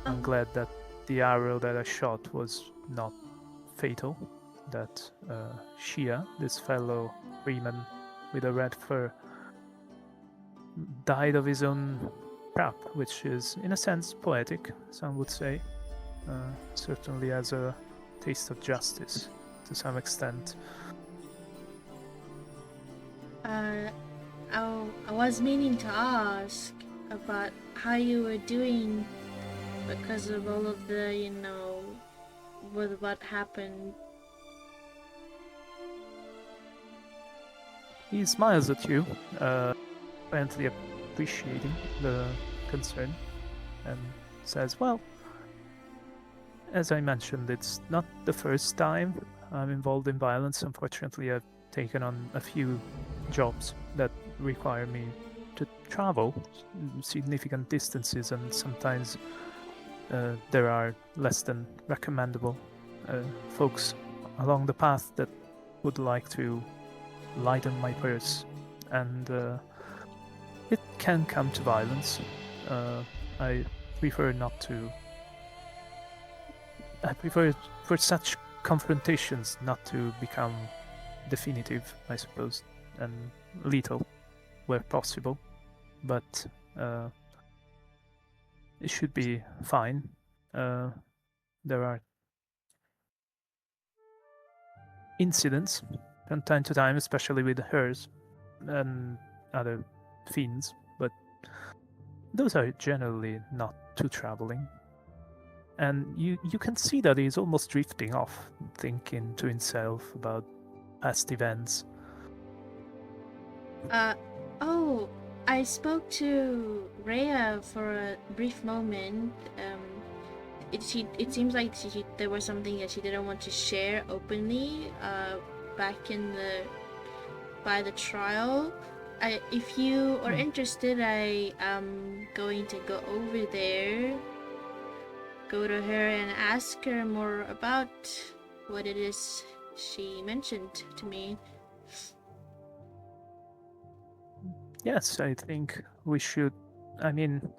I'm glad that the arrow that I shot was not fatal, that Shia, this fellow freeman with a red fur, died of his own trap, which is, in a sense, poetic, some would say. certainly has a taste of justice to some extent. I was meaning to ask about how you were doing because of all of the, with what happened. He smiles at you, apparently appreciating the concern, and says, well, as I mentioned, it's not the first time I'm involved in violence. Unfortunately, I've taken on a few jobs that require me to travel significant distances, and sometimes there are less than recommendable folks along the path that would like to lighten my purse, and it can come to violence. I prefer not to. I prefer for such confrontations not to become definitive, I suppose, and lethal where possible. But it should be fine. There are incidents from time to time, especially with hers and other fiends, but those are generally not too troubling. And you can see that he's almost drifting off, thinking to himself about past events. Oh, I spoke to Rhea for a brief moment. It seems like there was something that she didn't want to share openly. Back by the trial. If you are interested, I am going to go over there, go to her and ask her more about what it is she mentioned to me. Yes, I think we should. I mean,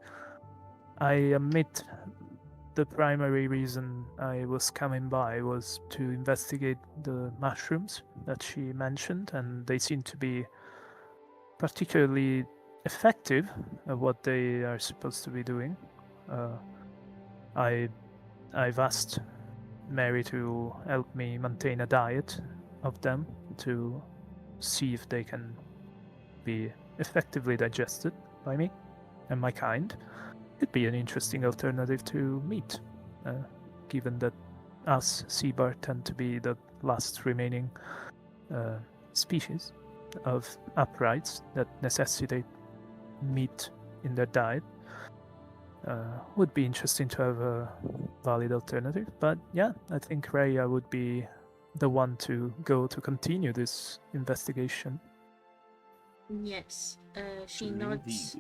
I admit the primary reason I was coming by was to investigate the mushrooms that she mentioned, and they seem to be particularly effective at what they are supposed to be doing. I've asked Mary to help me maintain a diet of them to see if they can be effectively digested by me and my kind. It'd be an interesting alternative to meat, given that us Seabar tend to be the last remaining species of uprights that necessitate meat in their diet. Would be interesting to have a valid alternative, but yeah, I think Rhea would be the one to go to continue this investigation. Yes, she nods.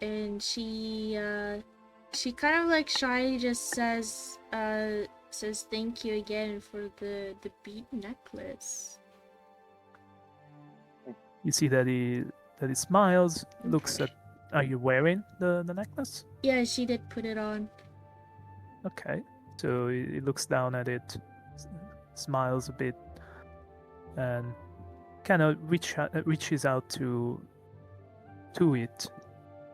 And she kind of like shyly just says thank you again for the bead necklace. You see that he smiles, looks at. Are you wearing the necklace? Yeah, she did put it on. Okay, so he looks down at it, smiles a bit, and kind of reaches out to it,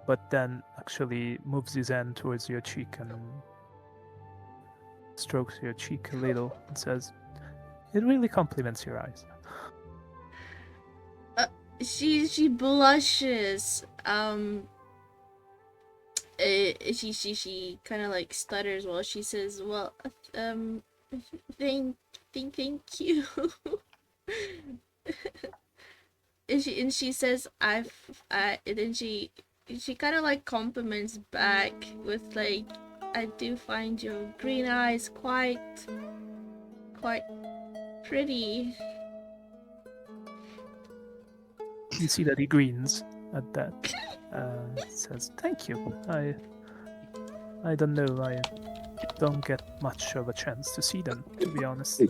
but then actually moves his hand towards your cheek and strokes your cheek a little and says, "It really compliments your eyes." She blushes. She kind of like stutters while she says, "Well, thank you." and she says, and then she kind of like compliments back with like, "I do find your green eyes quite pretty." You see that he grins at that. Says, "Thank you. I don't know. I don't get much of a chance to see them, to be honest."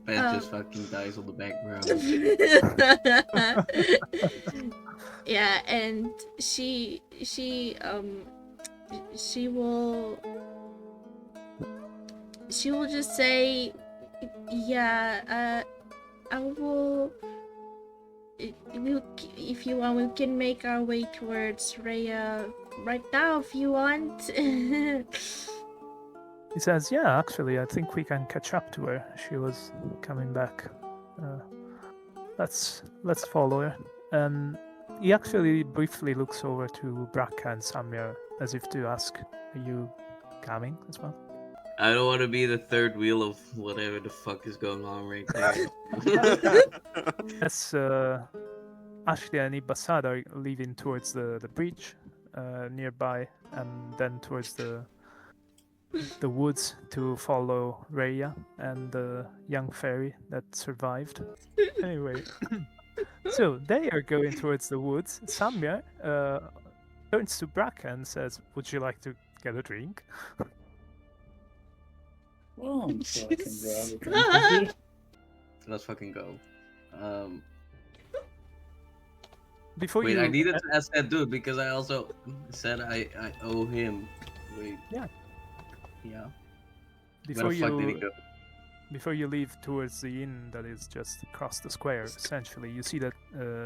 Ben just fucking dies on the background. Yeah, and she will just say, "Yeah, I will if you want, we can make our way towards Rhea right now if you want. He says, "Yeah, actually, I think we can catch up to her. She was coming back. Let's follow her." And he actually briefly looks over to Braca and Samyar as if to ask, "Are you coming as well?" I don't want to be the third wheel of whatever the fuck is going on right there. Yes, Ashley and Ibassad are leaving towards the bridge nearby, and then towards the woods to follow Rhea and the young fairy that survived. Anyway, so they are going towards the woods. Samyar turns to Braca and says, "Would you like to get a drink?" Well, I'm sure I can grab a drink with you. Let's fucking go. Before Wait, you I needed to ask that dude because I also said I owe him. Wait. Yeah. Yeah. before Where the fuck did he you go? before you leave towards the inn that is just across the square, essentially, you see that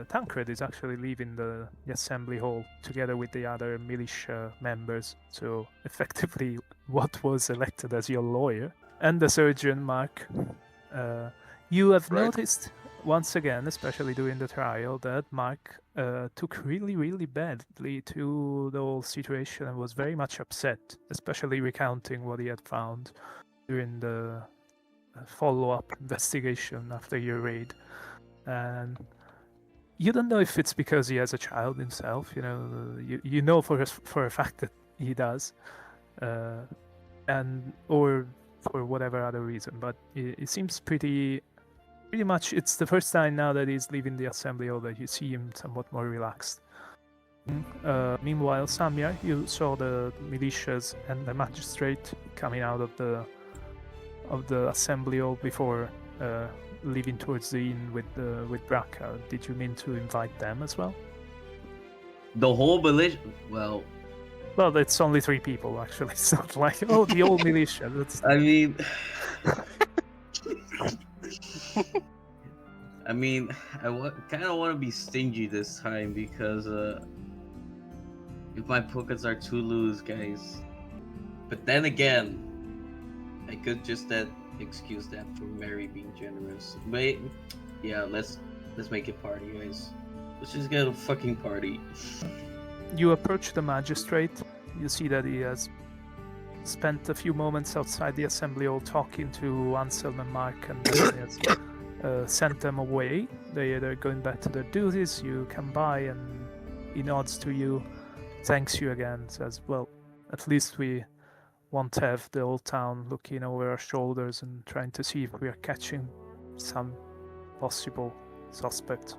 Tancred is actually leaving the assembly hall together with the other militia members. So effectively, what was elected as your lawyer and the surgeon, Mark. You have Right. noticed once again, especially during the trial, that Mark took really, really badly to the whole situation and was very much upset, especially recounting what he had found during the follow-up investigation after your raid. And you don't know if it's because he has a child himself. You know for a fact that he does, and or for whatever other reason. But it seems pretty much. It's the first time now that he's leaving the assembly hall that you see him somewhat more relaxed. Meanwhile, Samyar, you saw the militias and the magistrate coming out of the assembly hall before leaving towards the inn with Braca. Did you mean to invite them as well? The whole militia. Well, it's only 3 people actually. It's not like the whole militia. That's I mean, I kind of want to be stingy this time because if my pockets are too loose, guys. But then again, I could just excuse that for Mary being generous. But yeah, let's make it party, guys. Let's just get a fucking party. You approach the magistrate. You see that he has spent a few moments outside the assembly hall talking to Anselm and Mark, and then he has sent them away. They're going back to their duties. You come by and he nods to you, thanks you again, says, "Well, at least we won't have the whole town looking over our shoulders and trying to see if we are catching some possible suspect."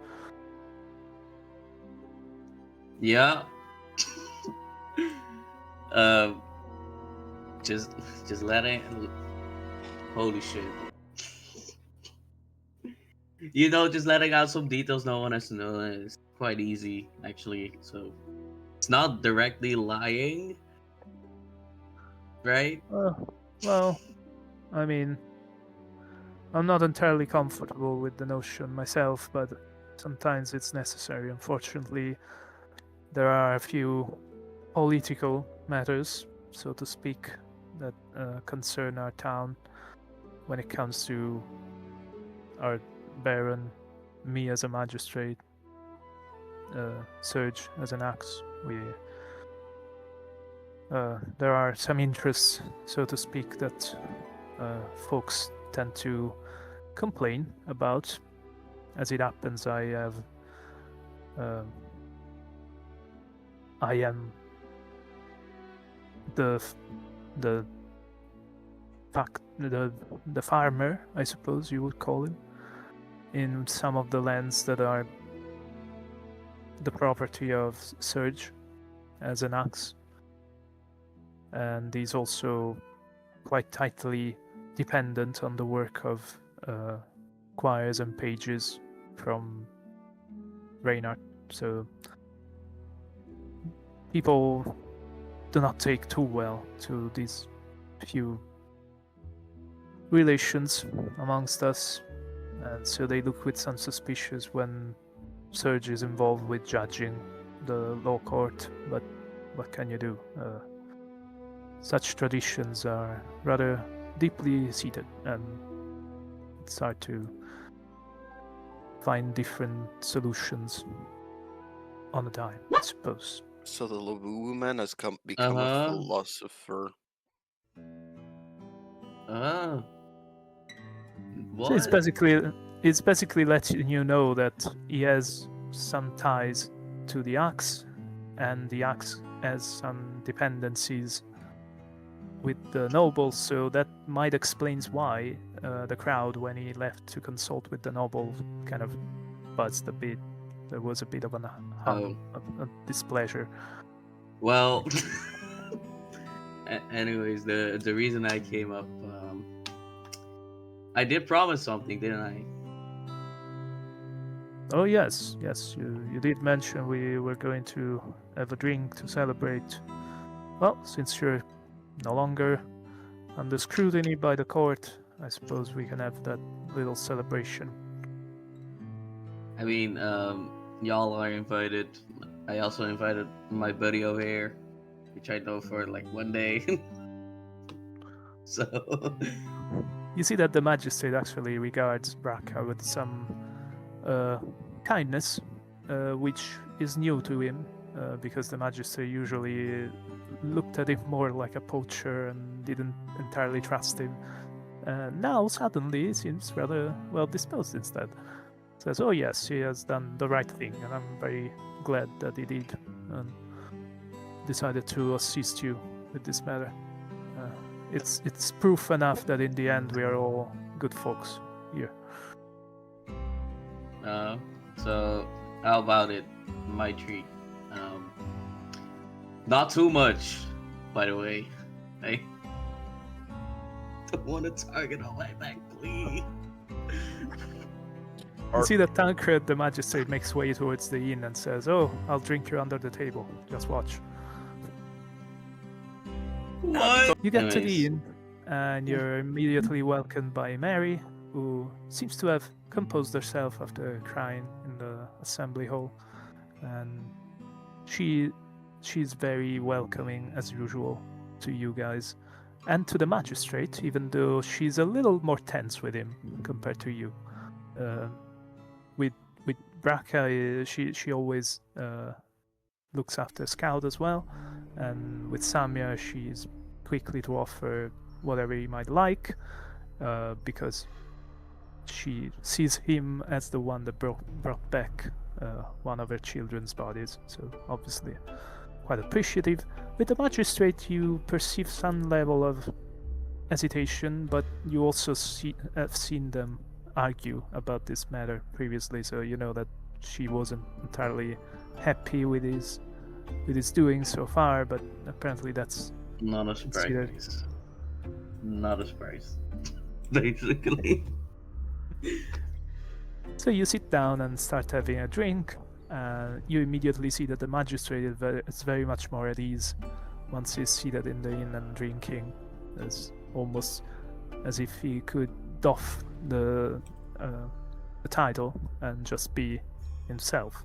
Yeah. Just letting. Holy shit. Just letting out some details no one has to know is quite easy, actually. So it's not directly lying, right? Well, I mean, I'm not entirely comfortable with the notion myself, but sometimes it's necessary. Unfortunately, there are a few political matters, so to speak, that concern our town when it comes to our Baron, me as a magistrate, Serge as an axe. There are some interests, so to speak, that folks tend to complain about. As it happens, I am the farmer, I suppose you would call him, in some of the lands that are the property of Serge as an axe. And he's also quite tightly dependent on the work of squires and pages from Reynard. So people do not take too well to these few relations amongst us, and so they look with some suspicion when Surge is involved with judging the law court, but what can you do? Such traditions are rather deeply seated, and it's hard to find different solutions on a dime, I suppose. So the Lavu man has become a philosopher. What? So it's basically letting you know that he has some ties to the axe, and the axe has some dependencies with the nobles, so that might explains why the crowd, when he left to consult with the nobles, kind of buzzed a bit. There was a bit of a displeasure. Well, anyways, the reason I came up, I did promise something, didn't I? Oh yes, you did mention we were going to have a drink to celebrate. Well, since you're no longer under scrutiny by the court, I suppose we can have that little celebration. I mean, y'all are invited. I also invited my buddy over here, which I know for like one day. So You see that the magistrate actually regards Braca with some kindness, which is new to him, because the magistrate usually looked at him more like a poacher and didn't entirely trust him. Now, suddenly, he seems rather well disposed instead. Says, oh yes, he has done the right thing, and I'm very glad that he did, and decided to assist you with this matter. It's proof enough that in the end we are all good folks here. so how about it? My treat. Not too much, by the way. I don't want to target on my back, please. You see that Tancred, the magistrate, makes way towards the inn and says, oh, I'll drink you under the table. Just watch. What? You get to Anyways. the inn, and you're immediately welcomed by Mary, who seems to have composed herself after crying in the assembly hall. And she's very welcoming, as usual, to you guys. And to the magistrate, even though she's a little more tense with him compared to you. With Braca, she always looks after Scout as well, and with Samyar, she's quickly to offer whatever he might like, because she sees him as the one that brought back one of her children's bodies, so obviously quite appreciative. With the magistrate, you perceive some level of hesitation, but you also have seen them argue about this matter previously, so you know that she wasn't entirely happy with his doing so far, but apparently that's Not a surprise. Not a surprise. Basically. So you sit down and start having a drink. You immediately see that the magistrate is very much more at ease once he's seated in the inn and drinking. It's almost as if he could doff the title and just be himself.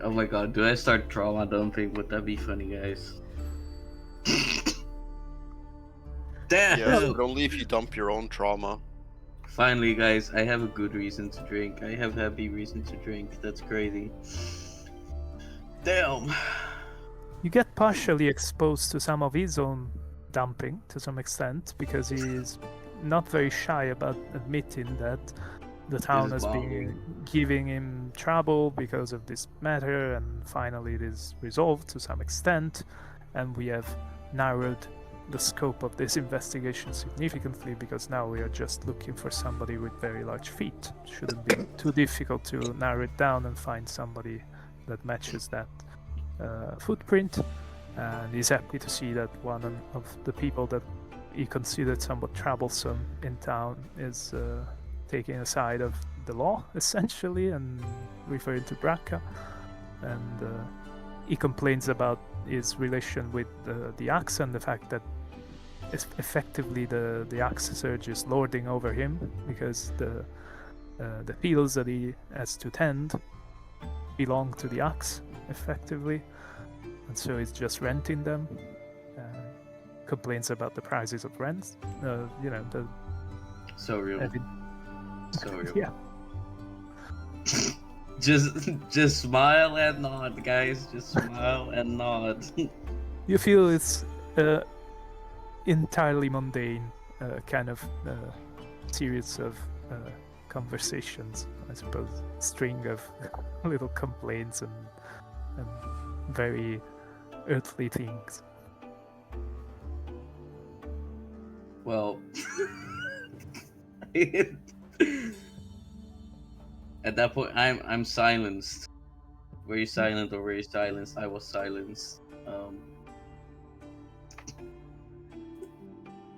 Oh my god, do I start trauma dumping? Would that be funny, guys? Damn! Yes, but only if you dump your own trauma. Finally, guys, I have a good reason to drink. I have happy reason to drink. That's crazy. Damn! You get partially exposed to some of his own dumping to some extent, because he's not very shy about admitting that the town has been giving him trouble because of this matter, and finally it is resolved to some extent, and we have narrowed the scope of this investigation significantly, because now we are just looking for somebody with very large feet. Shouldn't be too difficult to narrow it down and find somebody that matches that footprint, and he's happy to see that one of the people that he considered somewhat troublesome in town is taking a side of the law, essentially, and referring to Braca. And he complains about his relation with the axe and the fact that effectively the axe surge is lording over him, because the fields that he has to tend belong to the axe, effectively, and so he's just renting them. Complains about the prices of rents. The So real. So real. yeah. Just smile and nod, guys. Just smile and nod. You feel it's entirely mundane kind of series of conversations, I suppose. String of little complaints and very earthly things. Well, at that point, I'm silenced. Were you silent or were you silenced? I was silenced.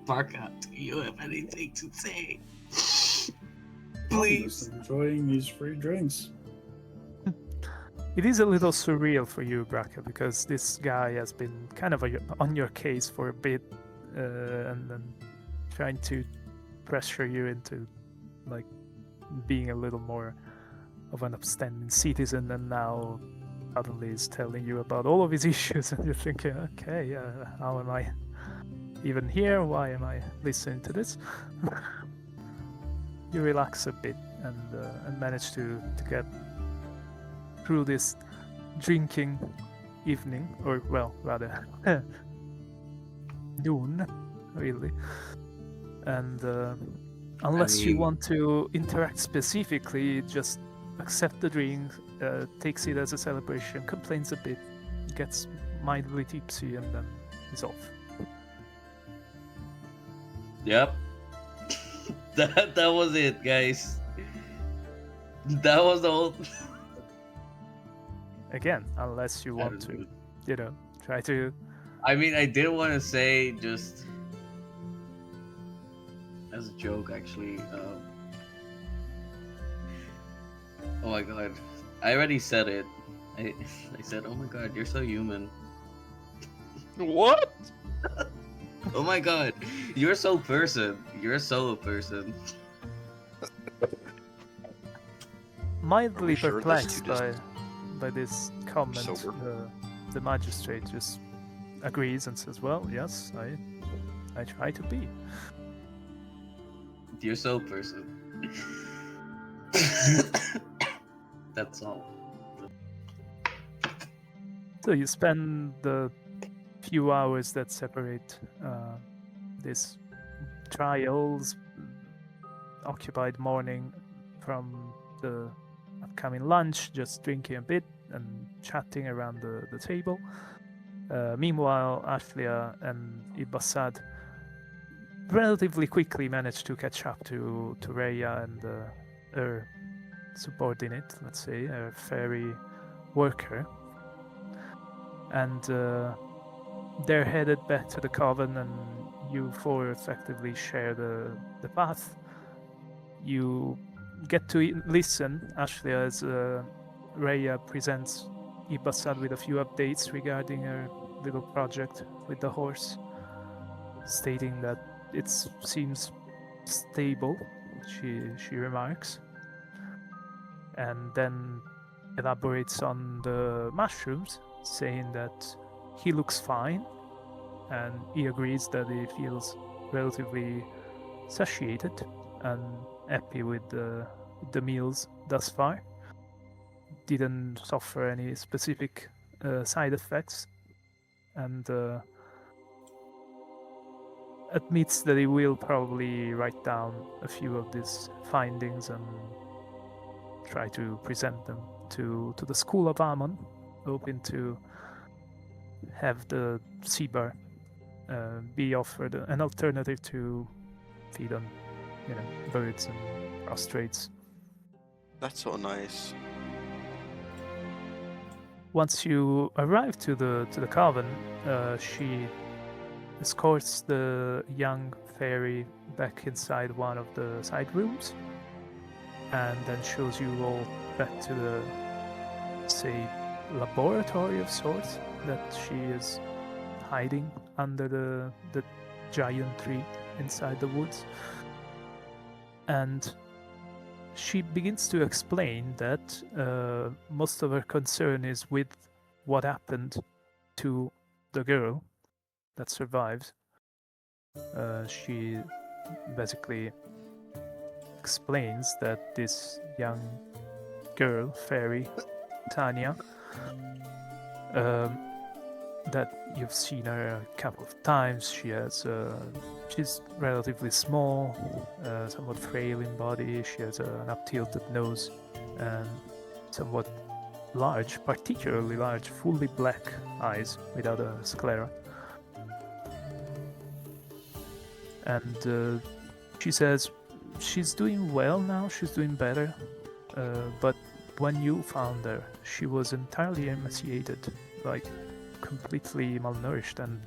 Barca, do you have anything to say? I'm Please. just enjoying these free drinks. It is a little surreal for you, Braca, because this guy has been kind of on your case for a bit, and then trying to pressure you into like being a little more of an upstanding citizen, and now suddenly is telling you about all of his issues, and you're thinking, okay, how am I even here? Why am I listening to this? You relax a bit and manage to get through this drinking evening, or well, rather noon, really. And unless you want to interact specifically, just accept the drink, takes it as a celebration, complains a bit, gets mildly tipsy, and then is off. Yep. That was it, guys. That was the whole. Again, unless you want to, try to. I mean, I did want to say, just as a joke, actually. Oh my god, I already said it. I said, "Oh my god, you're so human." What? Oh my god, you're so person. You're so a person. Mildly sure this perplexed dude is by this comment, sober? the magistrate just agrees and says, "Well, yes, I try to be." You're so person. That's all. So you spend the few hours that separate this trials occupied morning from the upcoming lunch, just drinking a bit and chatting around the table. Meanwhile, Ashlia and Ibassad relatively quickly managed to catch up to Rhea and her subordinate, let's say, her fairy worker. And they're headed back to the coven, and you four effectively share the path. You get to listen, Ashlia, as Rhea presents Ibassad with a few updates regarding her little project with the horse, stating that it seems stable, she remarks, and then elaborates on the mushrooms, saying that he looks fine, and he agrees that he feels relatively satiated and happy with the meals thus far. Didn't suffer any specific side effects, and admits that he will probably write down a few of these findings and try to present them to the School of Ammon, hoping to have the sea bar be offered an alternative to feed on, birds and prostrates. That's so nice. Once you arrive to the coven, she escorts the young fairy back inside one of the side rooms, and then shows you all back to the, say, laboratory of sorts that she is hiding under the giant tree inside the woods. And she begins to explain that most of her concern is with what happened to the girl that survives. She basically explains that this young girl, fairy Tanya, that you've seen her a couple of times. She's relatively small, somewhat frail in body. She has an up-tilted nose and somewhat large, particularly large, fully black eyes without a sclera. And she says she's doing well now, she's doing better, but when you found her, she was entirely emaciated, like completely malnourished, and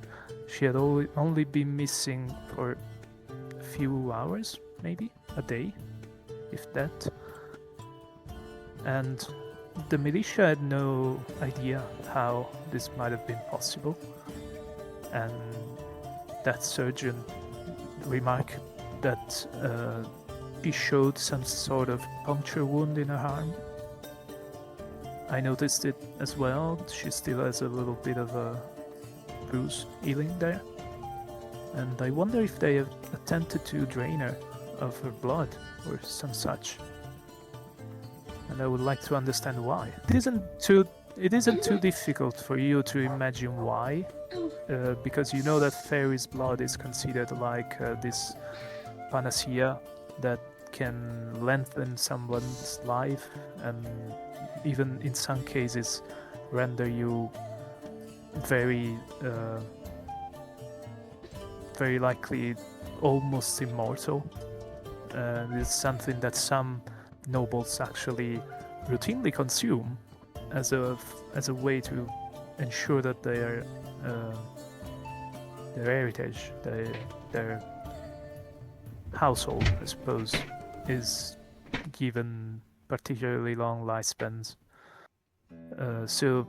she had only been missing for a few hours, maybe a day, if that. And the militia had no idea how this might have been possible, and that surgeon remarked that she showed some sort of puncture wound in her arm. I noticed it as well. She still has a little bit of a bruise healing there. And I wonder if they have attempted to drain her of her blood or some such. And I would like to understand why. It isn't too difficult for you to imagine why, because you know that fairy's blood is considered like this panacea that can lengthen someone's life and even in some cases render you very likely almost immortal. It's something that some nobles actually routinely consume as a way to ensure that their heritage, their household, I suppose, is given particularly long lifespans. So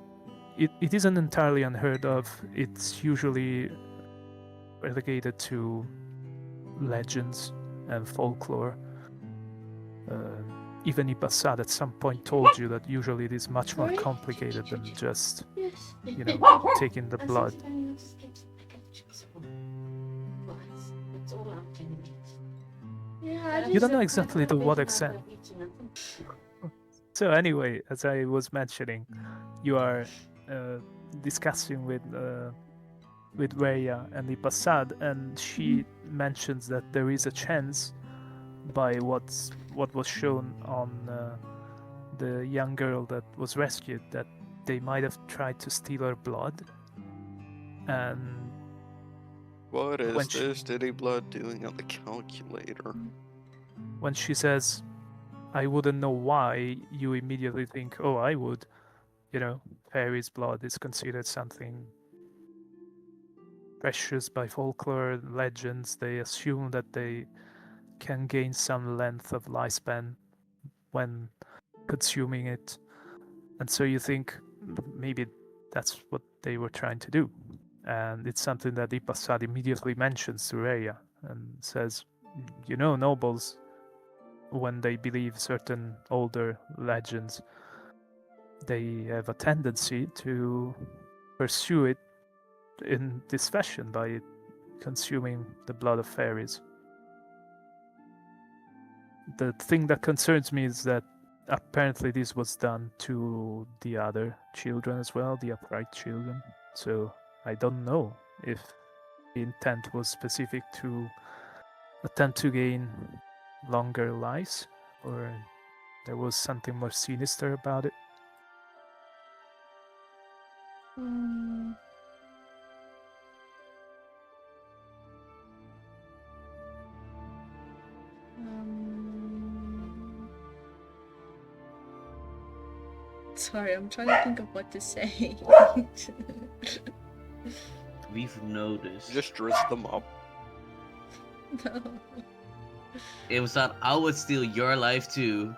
it isn't entirely unheard of. It's usually relegated to legends and folklore. Even Ibassad at some point told you that usually it is much more complicated than just, taking the blood. You don't know exactly to what extent. So anyway, as I was mentioning, you are discussing with Rhea and Ibassad, and she mentions that there is a chance by what was shown on the young girl that was rescued, that they might have tried to steal her blood. And What is this Diddy Blood doing on the calculator? when she says, I wouldn't know why, you immediately think, oh, I would. Fairy's blood is considered something precious by folklore, legends. They assume that they can gain some length of lifespan when consuming it. And so you think maybe that's what they were trying to do. And it's something that Ibassad immediately mentions to Rhea and says, nobles, when they believe certain older legends, they have a tendency to pursue it in this fashion by consuming the blood of fairies. The thing that concerns me is that apparently this was done to the other children as well, the upright children. So I don't know if the intent was specific to attempt to gain longer lives, or there was something more sinister about it. Sorry, I'm trying to think of what to say. We've noticed. Just dress them up. No. It was that I would steal your life too.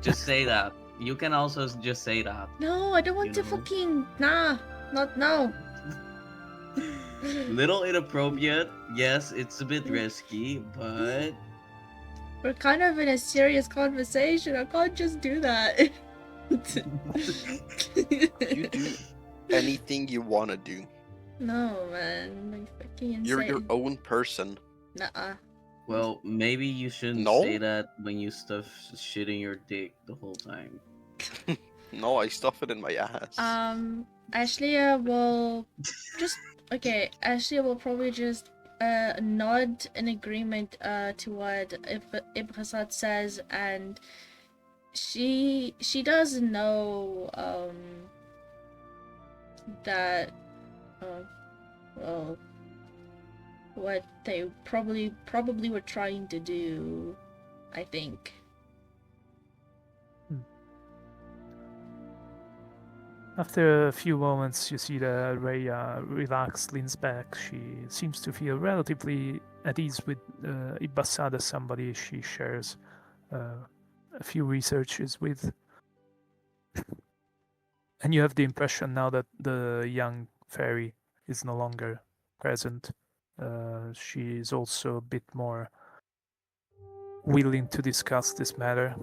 Just say that. You can also just say that. No, I don't want to fucking... Nah, not now. Little inappropriate. Yes, it's a bit risky, but We're kind of in a serious conversation. I can't just do that. You do anything you want to do. No, man. Like fucking insane. You're your own person. Nuh-uh. Well, maybe you shouldn't No? say that when you stuff shit in your dick the whole time. No, I stuff it in my ass. Ashley will just okay. Ashley will probably just nod in agreement to what Ibrahim says, and she does know that well, what they probably were trying to do, I think. After a few moments, you see that Rhea relaxed, leans back. She seems to feel relatively at ease with Ibasada, somebody she shares a few researches with. And you have the impression now that the young fairy is no longer present. She is also a bit more willing to discuss this matter.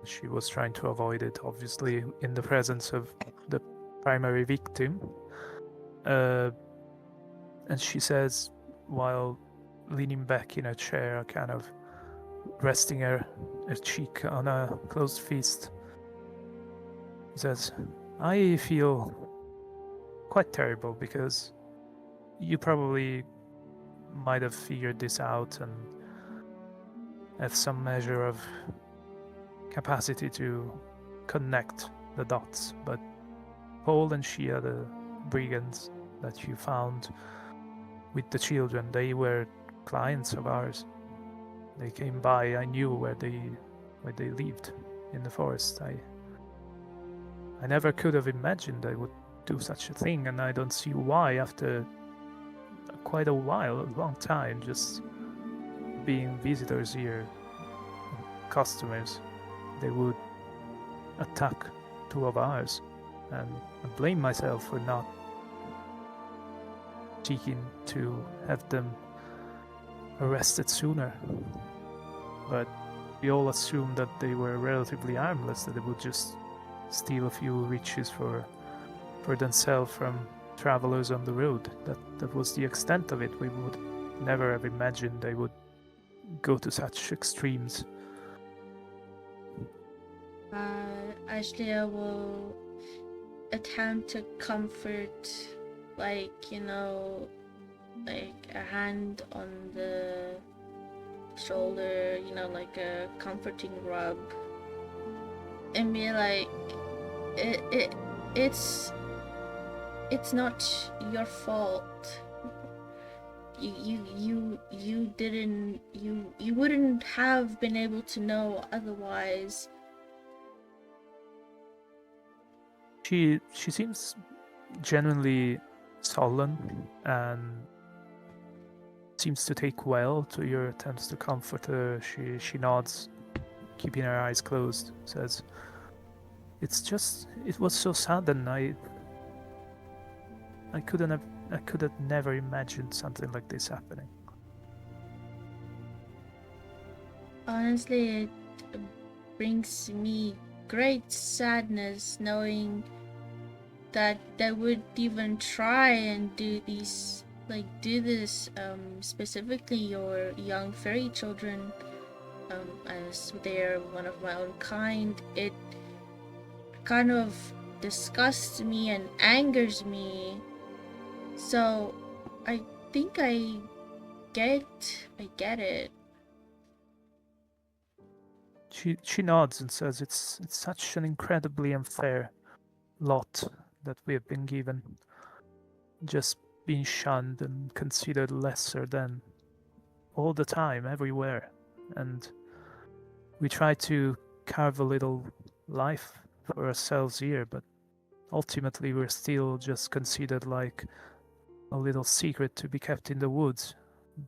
She was trying to avoid it, obviously, in the presence of the primary victim. And she says, while leaning back in her chair, kind of resting her cheek on a closed fist, says, I feel quite terrible because you probably might have figured this out and have some measure of capacity to connect the dots, but Paul and Shia, the brigands that you found with the children, they were clients of ours. They came by. I knew where they lived in the forest. I never could have imagined they would do such a thing, and I don't see why, after quite a while, a long time, just being visitors here, customers, they would attack two of ours. And I blame myself for not seeking to have them arrested sooner. But we all assumed that they were relatively harmless, that they would just steal a few riches for themselves from travelers on the road. That was the extent of it. We would never have imagined they would go to such extremes. Ashley will attempt to comfort, like, like a hand on the shoulder, like a comforting rub, and be like, it's not your fault. You didn't, you wouldn't have been able to know otherwise. She seems genuinely sullen and seems to take well to your attempts to comfort her. She nods, keeping her eyes closed, says, it was so sudden. I could have never imagined something like this happening. Honestly, it brings me great sadness knowing that they would even try and do this, specifically your young fairy children, as they're one of my own kind. It kind of disgusts me and angers me. So I think I get it. She nods and says, it's such an incredibly unfair lot that we have been given, just being shunned and considered lesser than all the time, everywhere. And we try to carve a little life for ourselves here, but ultimately we're still just considered like a little secret to be kept in the woods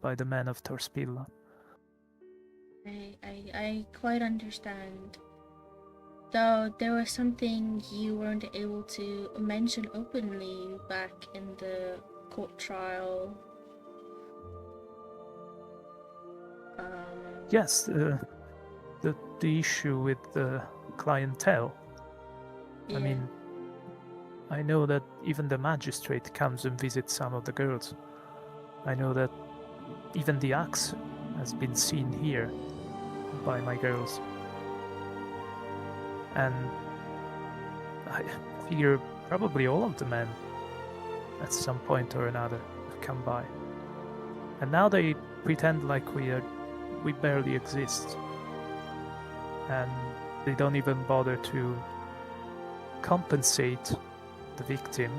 by the men of Torspilla. I quite understand. Though there was something you weren't able to mention openly back in the court trial. Yes, the issue with the clientele. Yeah. I mean, I know that even the magistrate comes and visits some of the girls. I know that even the axe has been seen here by my girls. And I figure probably all of the men at some point or another have come by. And now they pretend like we barely exist. And they don't even bother to compensate the victim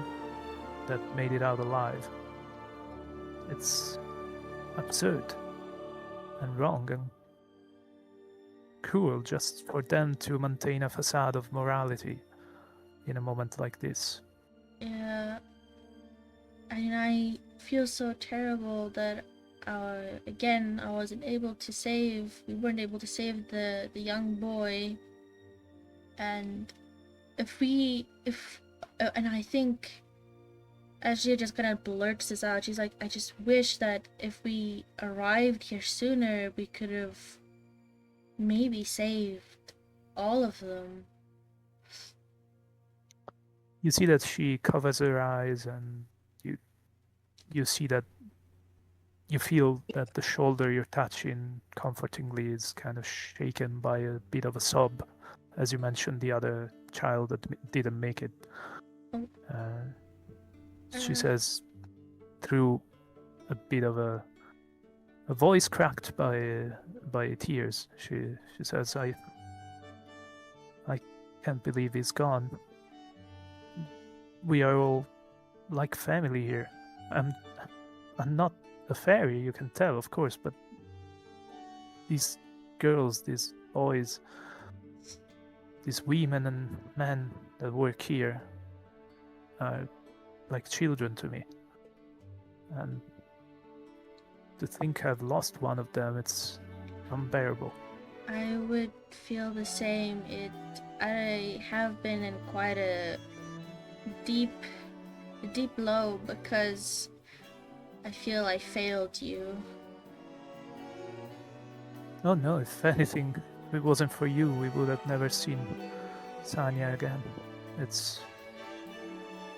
that made it out alive. It's absurd and wrong and cruel just for them to maintain a facade of morality in a moment like this. Yeah. I mean, I feel so terrible that again I wasn't able to save. We weren't able to save the young boy. And and I think as she just kind of blurts this out, she's like, I just wish that if we arrived here sooner, we could have maybe saved all of them. You see that she covers her eyes, and you see that you feel that the shoulder you're touching comfortingly is kind of shaken by a bit of a sob, as you mentioned the other child that didn't make it. Oh. She says, through a bit of a voice cracked by tears, she says, I can't believe he's gone. We are all like family here. I'm not a fairy, you can tell, of course, but these girls, these boys, these women and men that work here are like children to me. And to think I've lost one of them, it's unbearable. I would feel the same. I have been in quite a deep low because I feel I failed you. Oh no, if anything, if it wasn't for you, we would have never seen Sanya again. It's...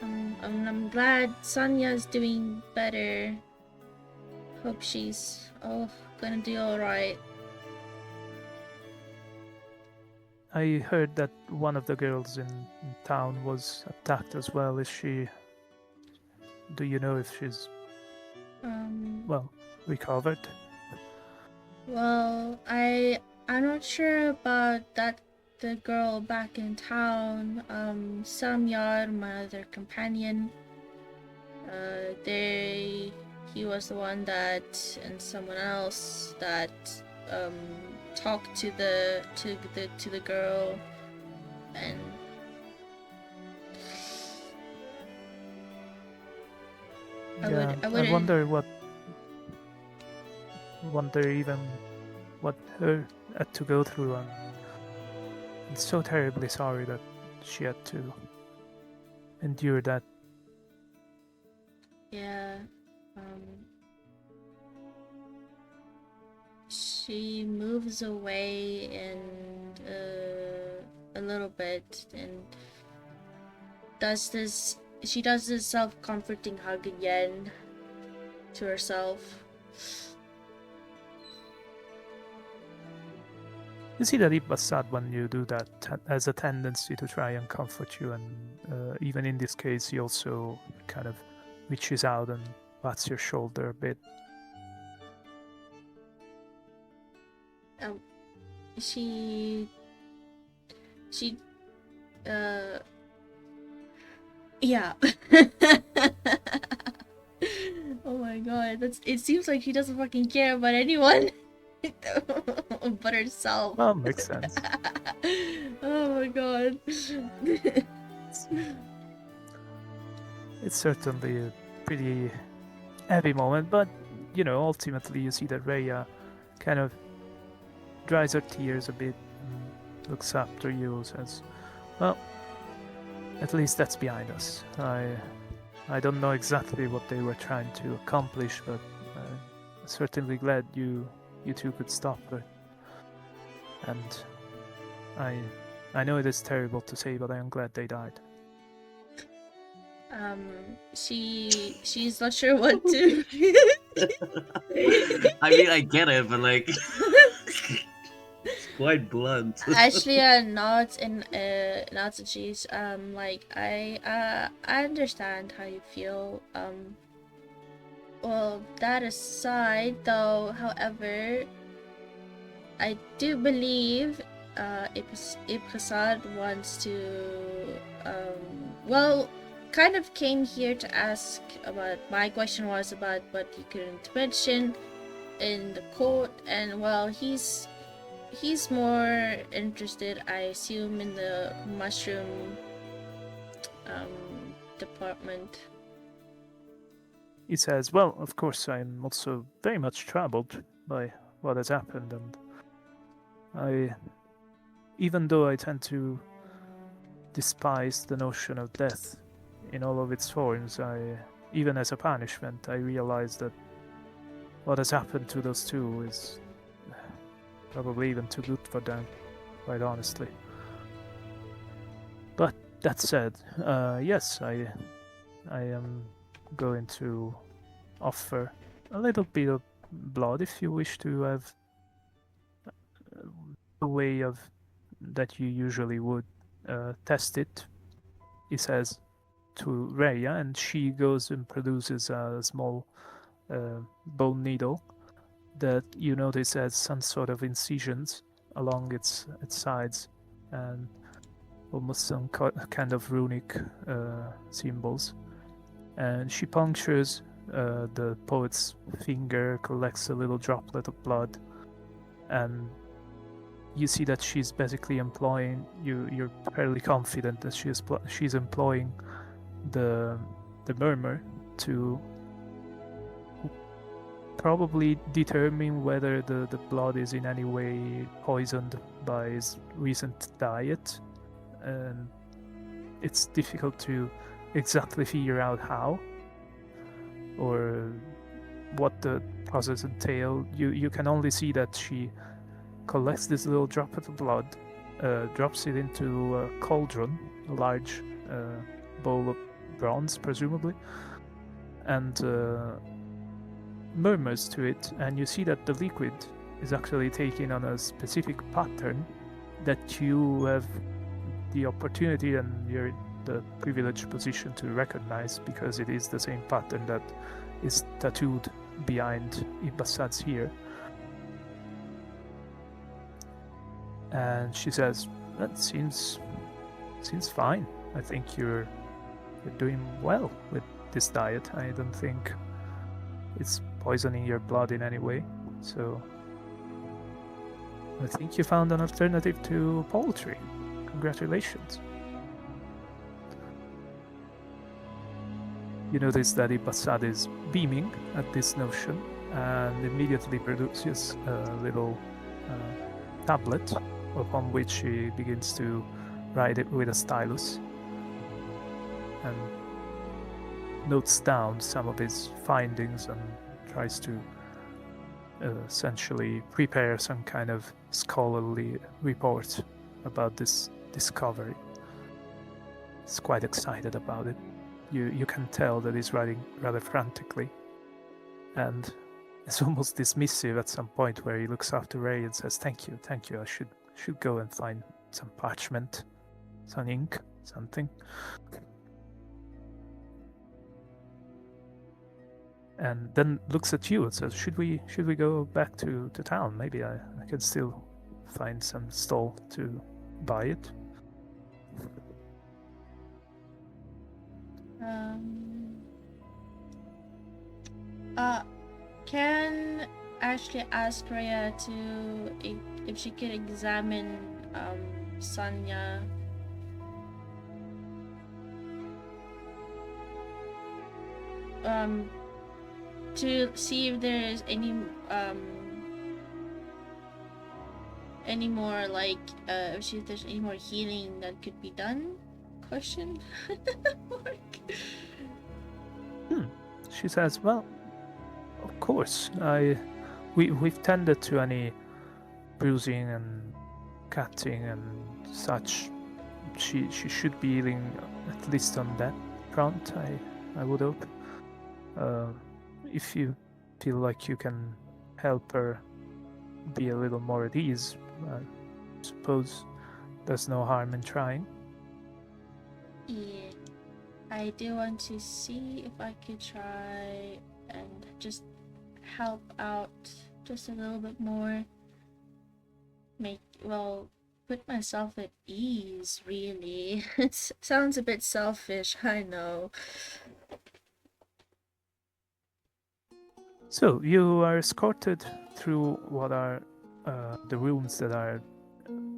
I'm glad Sanya's doing better. Hope she's gonna do alright. I heard that one of the girls in town was attacked as well. Is she... Do you know if she's, well, recovered? Well, I'm not sure about the girl back in town. Samyar, my other companion, he was the one that, and someone else that talked to the girl, and I wonder even what her had to go through, and I'm so terribly sorry that she had to endure that. Yeah. She moves away and a little bit and she does this self-comforting hug again to herself. You see that Ibbasad, when you do that, has a tendency to try and comfort you, and even in this case, he also kind of reaches out and pats your shoulder a bit. Yeah. Oh my god, it seems like she doesn't fucking care about anyone but herself. Well, makes sense. Oh my god. It's certainly a pretty heavy moment, but you know, ultimately you see that Rhea kind of dries her tears a bit and looks after you and says, well, at least that's behind us. I don't know exactly what they were trying to accomplish, but I'm certainly glad you two could stop And I know it is terrible to say, but I am glad they died. She's not sure what to. I mean, I get it, but like, it's quite blunt. Actually, nods and she's like I understand how you feel. Well, that aside, though, however, I do believe Iprasad wants to well, kind of came here to ask about. My question was about what you couldn't mention in the court, and well, he's more interested, I assume, in the mushroom department. He says, well, of course, I'm also very much troubled by what has happened, and even though I tend to despise the notion of death in all of its forms, even as a punishment, I realize that what has happened to those two is probably even too good for them, quite honestly. But that said, yes, I am going to offer a little bit of blood if you wish to have a way of that you usually would test it, he says to Rhea, and she goes and produces a small bone needle that you notice has some sort of incisions along its sides and almost some kind of runic symbols. And she punctures the poet's finger, collects a little droplet of blood, and you see that she's basically employing. You're fairly confident that she's employing the murmur to probably determine whether the blood is in any way poisoned by his recent diet, and it's difficult to exactly figure out how or what the process entails. You can only see that she collects this little droplet of blood, drops it into a cauldron, a large bowl of bronze, presumably, and murmurs to it, and you see that the liquid is actually taking on a specific pattern that you have the opportunity and you're in the privileged position to recognize, because it is the same pattern that is tattooed behind Ibassad's ear. And she says, that seems fine. I think you're doing well with this diet. I don't think it's poisoning your blood in any way. So I think you found an alternative to poultry. Congratulations. You notice that Ibassad is beaming at this notion and immediately produces a little tablet upon which he begins to write it with a stylus and notes down some of his findings and tries to essentially prepare some kind of scholarly report about this discovery. He's quite excited about it. You can tell that he's writing rather frantically, and it's almost dismissive at some point where he looks after Ray and says, thank you, I should go and find some parchment, some ink, something. And then looks at you and says, should we go back to town? Maybe I can still find some stall to buy it. Can actually ask Rhea to if she could examine Sanya. To see if there is any more like see if there's any more healing that could be done. Question mark. She says, well, of course, we've tended to any bruising and cutting and such. She should be healing at least on that front. I would hope. If you feel like you can help her be a little more at ease, I suppose there's no harm in trying. Yeah, I do want to see if I could try and just help out just a little bit more. Put myself at ease, really. It sounds a bit selfish, I know. So you are escorted through what are the rooms that are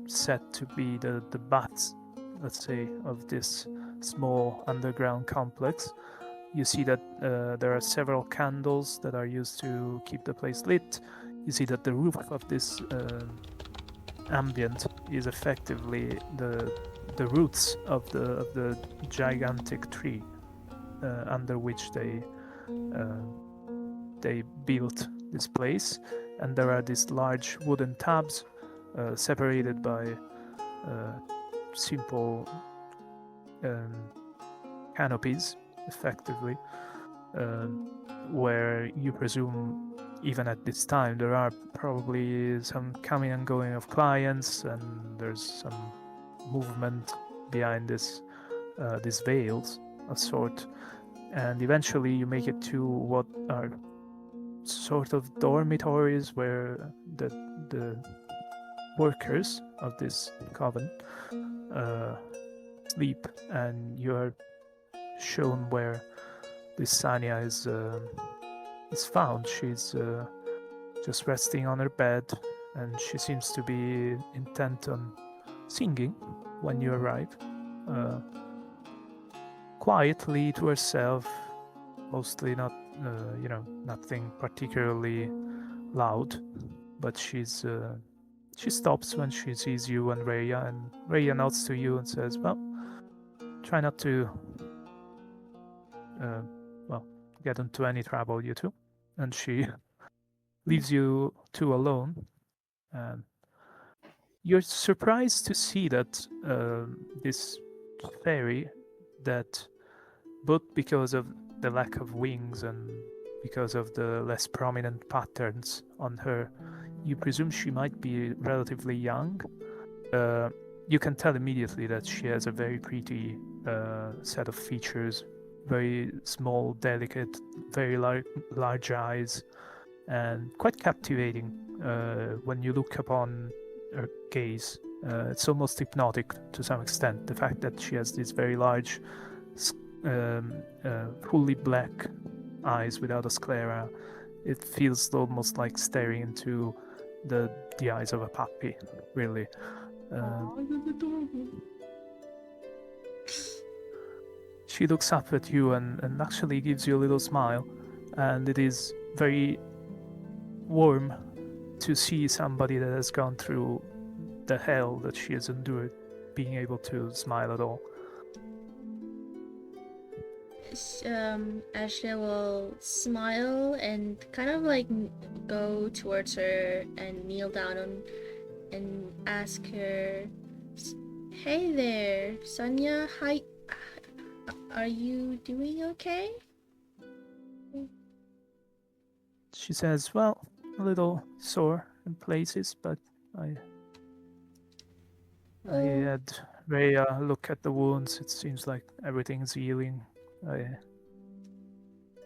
said to be the butts, let's say, of this small underground complex. You see that there are several candles that are used to keep the place lit. You see that the roof of this ambient is effectively the roots of the gigantic tree under which they built this place, and there are these large wooden tabs separated by simple canopies, effectively, where you presume even at this time there are probably some coming and going of clients, and there's some movement behind these veils of sort, and eventually you make it to what are sort of dormitories where the workers of this coven sleep, and you are shown where this Sanya is found. She's just resting on her bed, and she seems to be intent on singing when you arrive, quietly to herself, mostly not, nothing particularly loud, but she stops when she sees you and Rhea nods to you and says, well, try not to get into any trouble, you two. And she leaves you two alone. And you're surprised to see that this fairy, that both because of the lack of wings and because of the less prominent patterns on her, you presume she might be relatively young. You can tell immediately that she has a very pretty set of features, very small, delicate, very large eyes, and quite captivating when you look upon her gaze. It's almost hypnotic to some extent. The fact that she has these very large, fully black eyes without a sclera, it feels almost like staring into the eyes of a puppy, really. That's adorable. She looks up at you and actually gives you a little smile, and it is very warm to see somebody that has gone through the hell that she has endured being able to smile at all. Ashley will smile and kind of like go towards her and kneel down and ask her, "Hey there, Sonia. Hi, are you doing okay?" She says, well, a little sore in places, but I had Rhea look at the wounds. It seems like everything's healing. I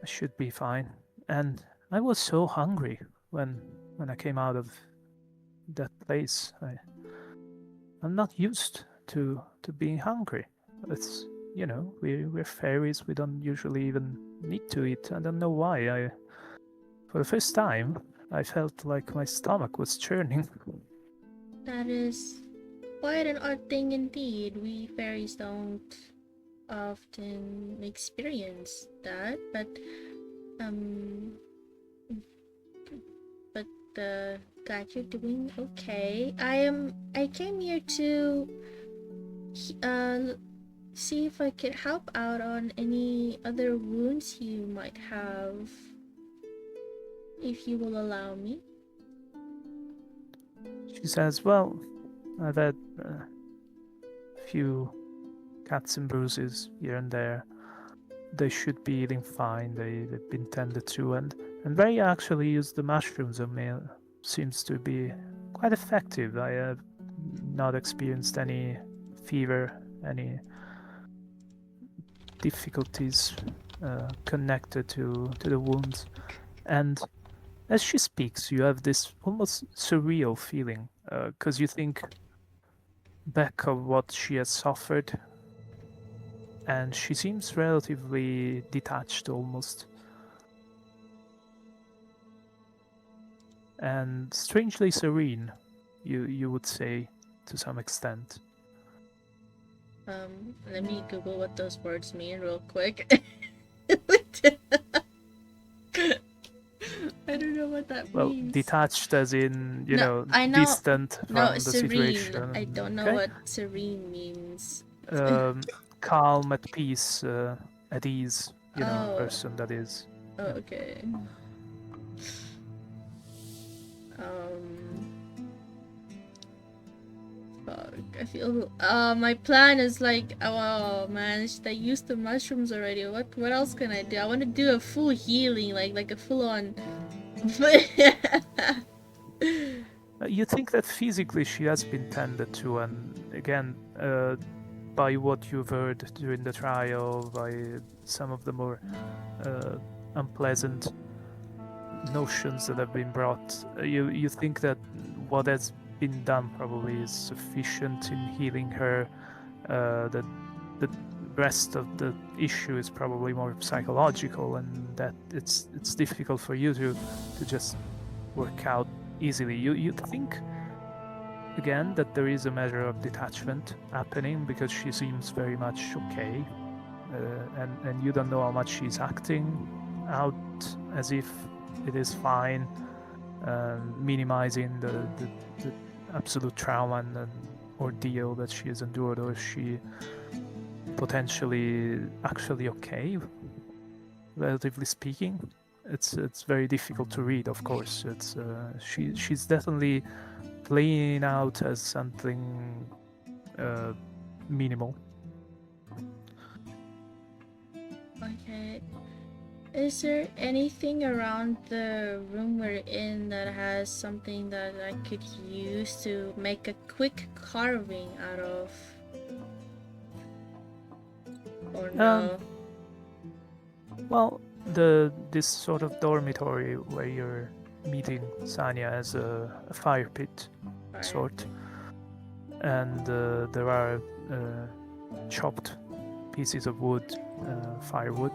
should be fine. And I was so hungry when I came out of that place. I'm not used to being hungry. It's, we're fairies. We don't usually even need to eat. I don't know why. For the first time, I felt like my stomach was churning. That is quite an odd thing indeed. We fairies don't often experience that, but glad you're doing okay. I came here to see if I could help out on any other wounds you might have, if you will allow me. She says, well, I've had a few cuts and bruises here and there. They should be eating fine. They've been tended to, and they actually use the mushrooms on me. Seems to be quite effective. I have not experienced any fever, any difficulties connected to the wounds. And as she speaks, you have this almost surreal feeling, because you think back of what she has suffered, and she seems relatively detached almost. And strangely serene, you would say, to some extent. Let me Google what those words mean real quick. I don't know what that Well, means. detached as in, No, I know- distant No, from the serene. situation. I don't know Okay? what serene means. Calm, at peace, at ease, Oh. person that is. Oh, okay. Fuck. I feel. My plan is like, oh man, should I use the mushrooms already? What else can I do? I want to do a full healing, like a full on. You think that physically she has been tended to, and again, by what you've heard during the trial, by some of the more unpleasant notions that have been brought, you think that what has been done probably is sufficient in healing her. That the rest of the issue is probably more psychological, and that it's difficult for you to just work out easily. You think again that there is a measure of detachment happening because she seems very much okay, and you don't know how much she's acting out as if it is fine, minimizing the absolute trauma and ordeal that she has endured, or is she potentially actually okay, relatively speaking? It's very difficult to read, of course. It's she's definitely playing out as something minimal. Okay. Is there anything around the room we're in that has something that I could use to make a quick carving out of? Or no? Well, this sort of dormitory where you're meeting Sanya as a fire pit sort, and there are chopped pieces of wood, firewood,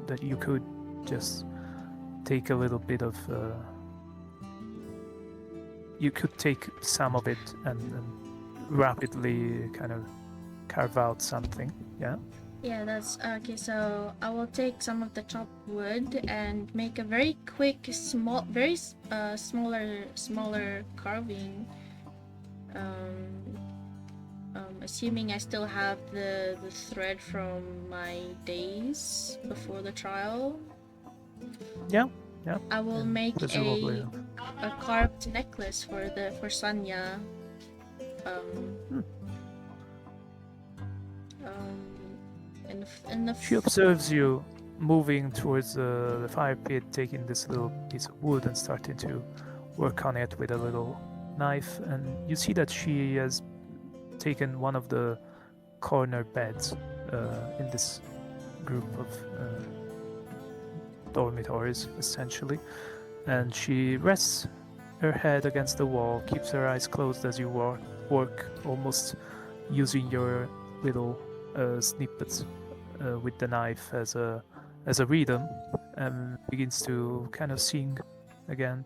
that you could just take a little bit of. You could take some of it and rapidly kind of carve out something. Yeah. Yeah, that's okay. So I will take some of the chopped wood and make a very quick, smaller carving. Assuming I still have the thread from my days before the trial. Yeah. I will make presumably. a carved necklace for Sanya. She observes you moving towards the fire pit, taking this little piece of wood and starting to work on it with a little knife, and you see that she has taken one of the corner beds in this group of dormitories, essentially, and she rests her head against the wall, keeps her eyes closed as you work, almost using your little snippets with the knife as a rhythm, and begins to kind of sing again.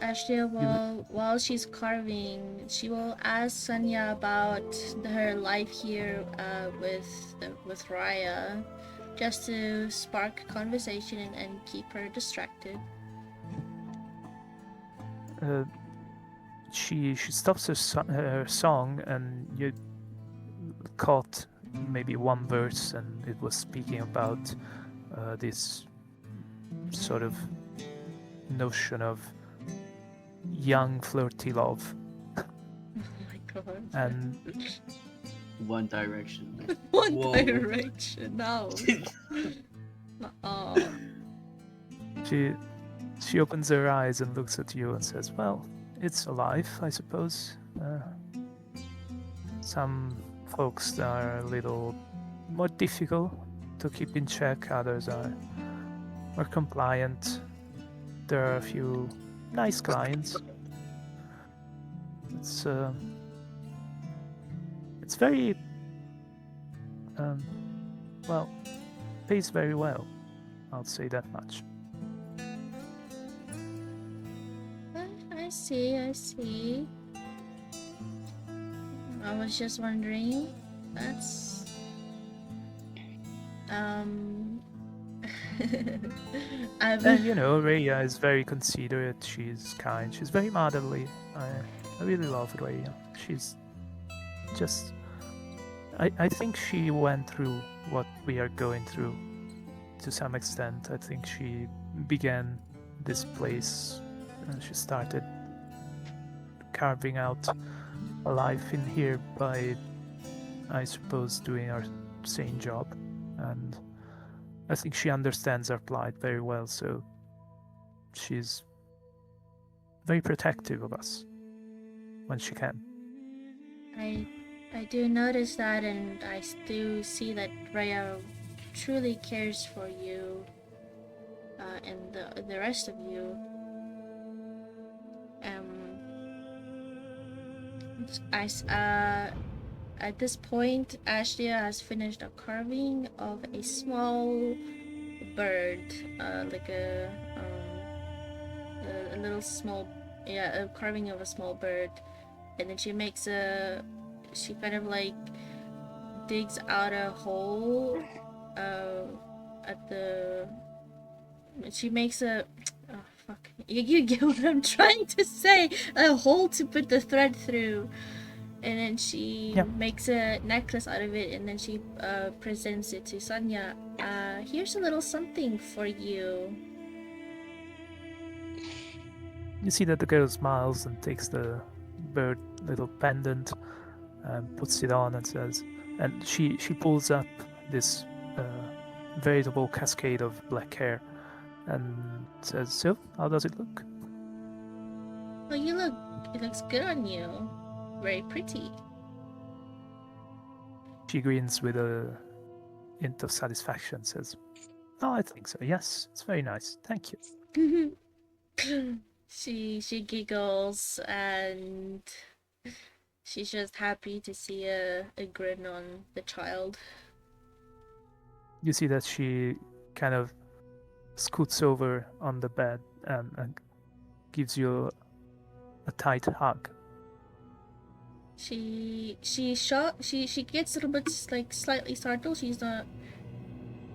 Actually, while she's carving, she will ask Sanya about her life here with Raya, just to spark conversation and keep her distracted. She stops her song, and you caught maybe one verse, and it was speaking about this sort of notion of young flirty love. Oh my god. And One Direction. One Whoa. Direction. No. Oh. she opens her eyes and looks at you and says, well, it's a life, I suppose. Some folks are a little more difficult to keep in check, others are more compliant. There are a few nice clients. It's very well, pays very well. I'll say that much. I see. I was just wondering. That's I've And you know, Rhea is very considerate. She's kind. She's very motherly. I really love Rhea. She's just. I think she went through what we are going through to some extent. I think she began this place and she started carving out a life in here by, I suppose, doing our same job. And I think she understands our plight very well, so she's very protective of us when she can. I do notice that, and I do see that Rhea truly cares for you and the rest of you. At this point, Ashlia has finished a carving of a small bird, like a little small, a carving of a small bird, and then she kind of like digs out a hole she makes a you get what I'm trying to say, a hole to put the thread through, and then she makes a necklace out of it, and then she presents it to Samyar. Here's a little something for you. You see that the girl smiles and takes the bird little pendant and puts it on and says, and she pulls up this veritable cascade of black hair and says, so, how does it look? Well, it looks good on you. Very pretty. She grins with a hint of satisfaction, says, oh, I think so, yes, it's very nice, thank you. She giggles, and she's just happy to see a grin on the child. You see that she kind of scoots over on the bed and gives you a tight hug. She gets a little bit like slightly startled. She's not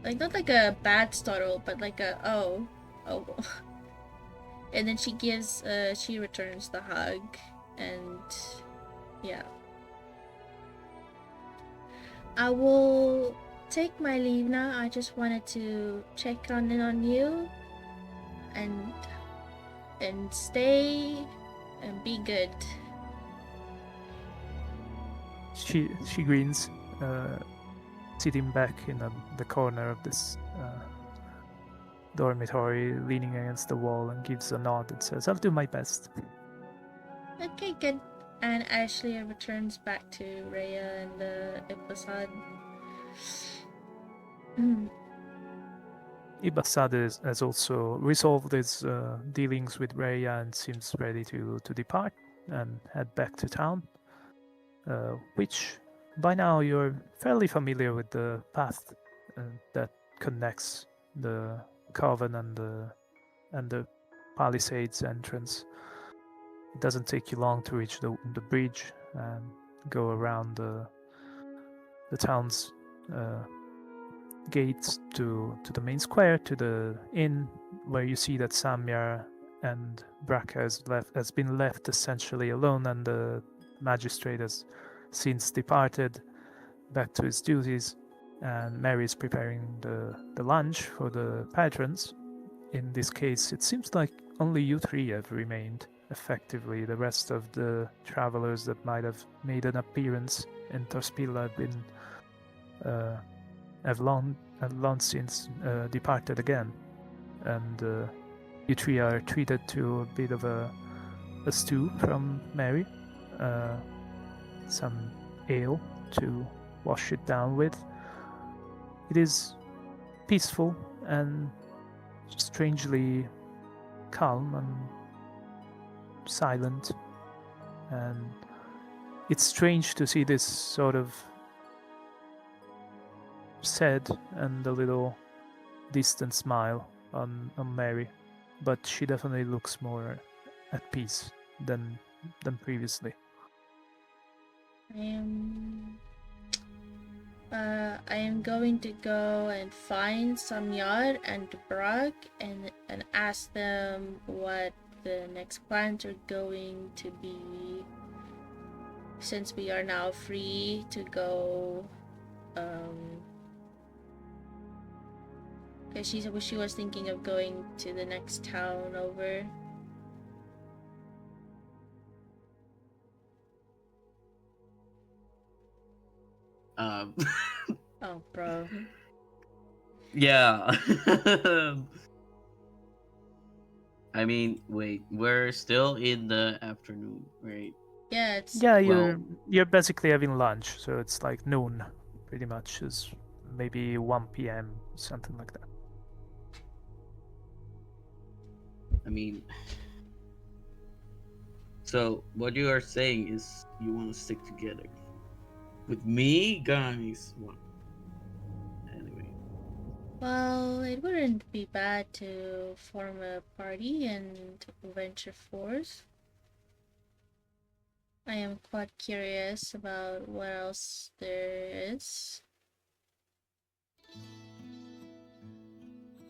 like a bad startle, but like a oh. And then she returns the hug, and yeah. I will take my leave now. I just wanted to check in on you and stay and be good. She grins, sitting back in the corner of this dormitory, leaning against the wall, and gives a nod and says, I'll do my best. Okay, good. And Ashley returns back to Rhea and Ibasad. Ibasad has also resolved his dealings with Rhea and seems ready to depart and head back to town, which by now you're fairly familiar with the path that connects the Coven and the Palisades entrance. It doesn't take you long to reach the bridge and go around the town's gates to the main square, to the inn, where you see that Samyar and Braca has been left essentially alone, and the magistrate has since departed back to his duties, and Mary is preparing the lunch for the patrons. In this case, it seems like only you three have remained. Effectively, the rest of the travelers that might have made an appearance in Torspilla have long since departed again, and you three are treated to a bit of a stew from Mary, some ale to wash it down with. It is peaceful and strangely calm and silent, and it's strange to see this sort of sad and a little distant smile on Mary, but she definitely looks more at peace than previously. I am going to go and find Samyar and Brag and ask them what the next plans are going to be, since we are now free to go. Because she was thinking of going to the next town over. Oh, bro. Yeah. I mean, wait, we're still in the afternoon, right? Yeah, it's Yeah, Well- you're basically having lunch, so it's like noon, pretty much. Is maybe 1 p.m. something like that. I mean, so what you are saying is you want to stick together with me, guys. What? Anyway, well, it wouldn't be bad to form a party and venture forth. I am quite curious about what else there is.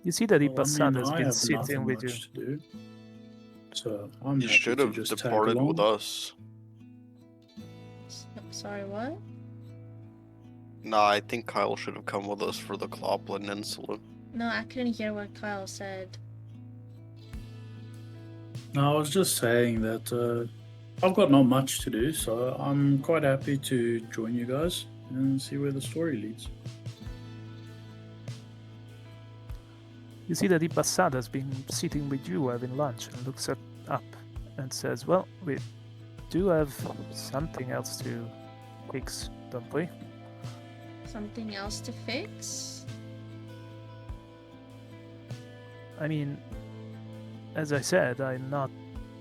You see that Well, I Ibasan mean, has I been have sitting nothing with you. much to do, so I'm You happy should to have just tag departed along. with us. Sorry, what? Nah, I think Kyle should have come with us for the Klopp Peninsula. No, I couldn't hear what Kyle said. No, I was just saying that I've got not much to do, so I'm quite happy to join you guys and see where the story leads. You see that Ibasan has been sitting with you having lunch and looks up and says, "Well, we do have something else to fix, don't we?" Something else to fix? I mean, as I said, I'm not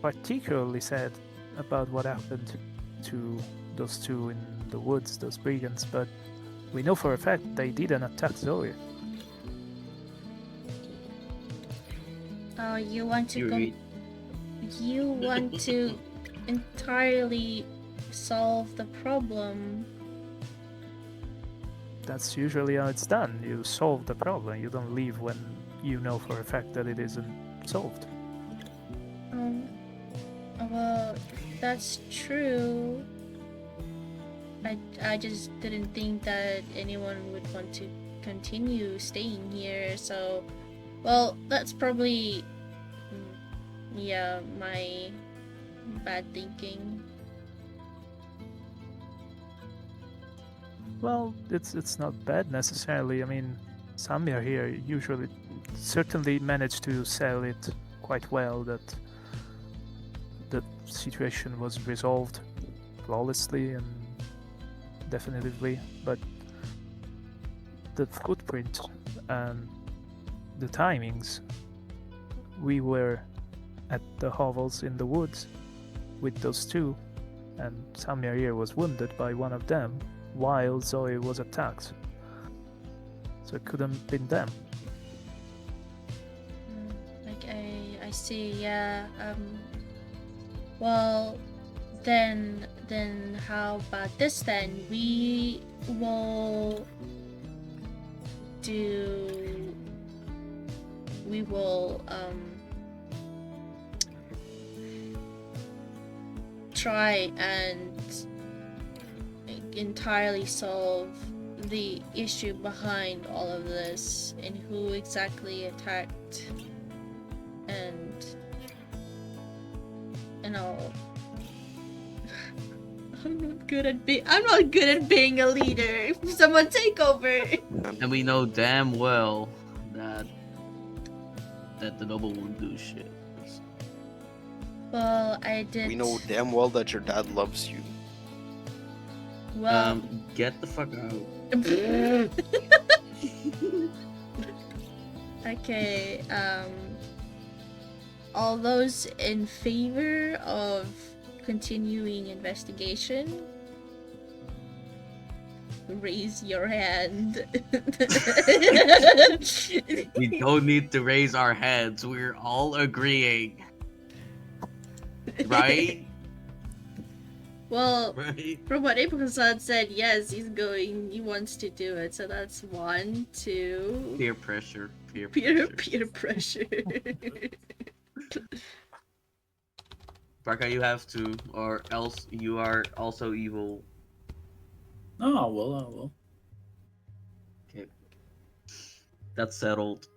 particularly sad about what happened to those two in the woods, those brigands, but we know for a fact they didn't attack Zoe. Oh, you want to you go? read. You want to entirely solve the problem? That's usually how it's done. You solve the problem. You don't leave when you know for a fact that it isn't solved. Well, that's true. I just didn't think that anyone would want to continue staying here, so... Well, that's probably... yeah, my bad thinking. Well, it's not bad necessarily. I mean, Samyar here usually certainly managed to sell it quite well, that the situation was resolved flawlessly and definitively, but the footprint and the timings, we were at the hovels in the woods with those two, and Samyar here was wounded by one of them while Zoe was attacked. So it couldn't have been them. Like, I see, yeah. Well, then how about this then? We will try and entirely solve the issue behind all of this and who exactly attacked and know. I'm not good at being a leader. Someone take over. And we know damn well that the noble won't do shit. Well, I did. We know damn well that your dad loves you. Well, Get the fuck out. okay. All those in favor of continuing investigation, raise your hand. We don't need to raise our heads. We're all agreeing. Right? Well, Right? from what April-san said, yes, he wants to do it. So that's 1, 2. Peer pressure. Peer Peer pressure. Barca, you have to, or else you are also evil. No, I will. Okay. That's settled.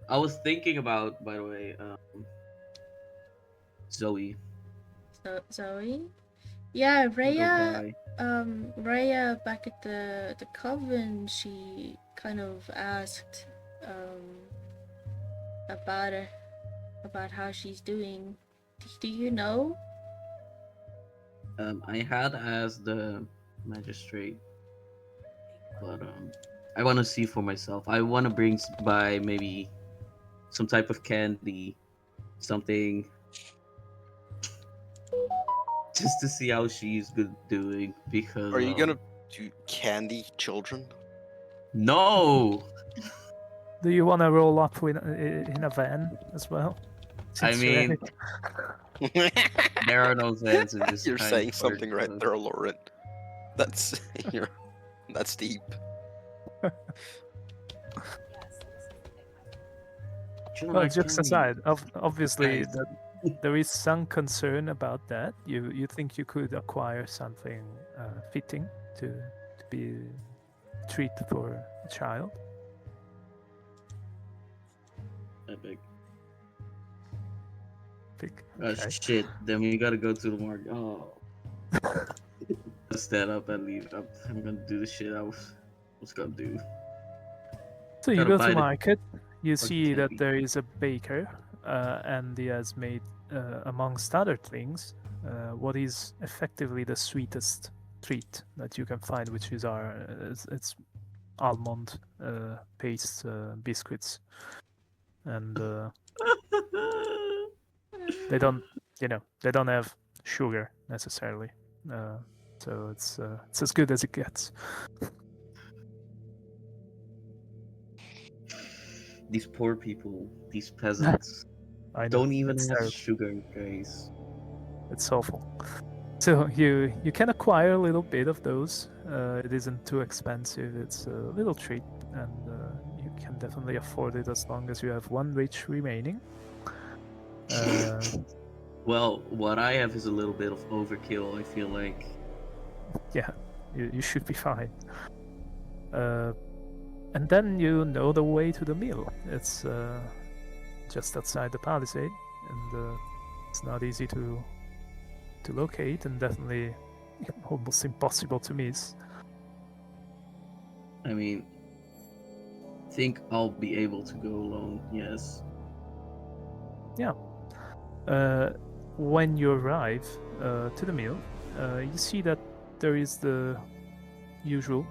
I was thinking about, by the way, Zoe. So, Zoe? Yeah, Go Rhea, by. Rhea back at the coven, she kind of asked about her, about how she's doing. Do you know? I had asked the magistrate, but I want to see for myself. I want to bring by maybe some type of candy, something, just to see how she's good doing. Because Are you gonna do candy children? No. Do you want to roll up in a van as well? I Since you're mean, there are no fans in this. You're kind saying of something park, right so- there, Lauren. That's that's deep. Children Well, are jokes candy. aside, obviously Guys. there is some concern about that. You think you could acquire something fitting to be a treat for a child? Epic. Pick. Oh Okay. shit! Then we gotta go to the market. Oh. Stand up and leave. I'm gonna do the shit I was gonna do. So you Gotta go buy to the market. You fucking see that candy. there is a baker, and he has made, amongst other things, what is effectively the sweetest treat that you can find, which is it's almond paste biscuits, and they don't have sugar necessarily, so it's as good as it gets. These poor people, these peasants, I know, don't even it's have terrible. sugar, guys. It's awful. So you can acquire a little bit of those. It isn't too expensive. It's a little treat, and you can definitely afford it as long as you have one rich remaining. Well, what I have is a little bit of overkill. I feel like. Yeah, you should be fine. And then you know the way to the mill. It's just outside the palisade, and it's not easy to locate, and definitely almost impossible to miss. I mean, think I'll be able to go alone. Yes. Yeah. When you arrive to the mill, you see that there is the usual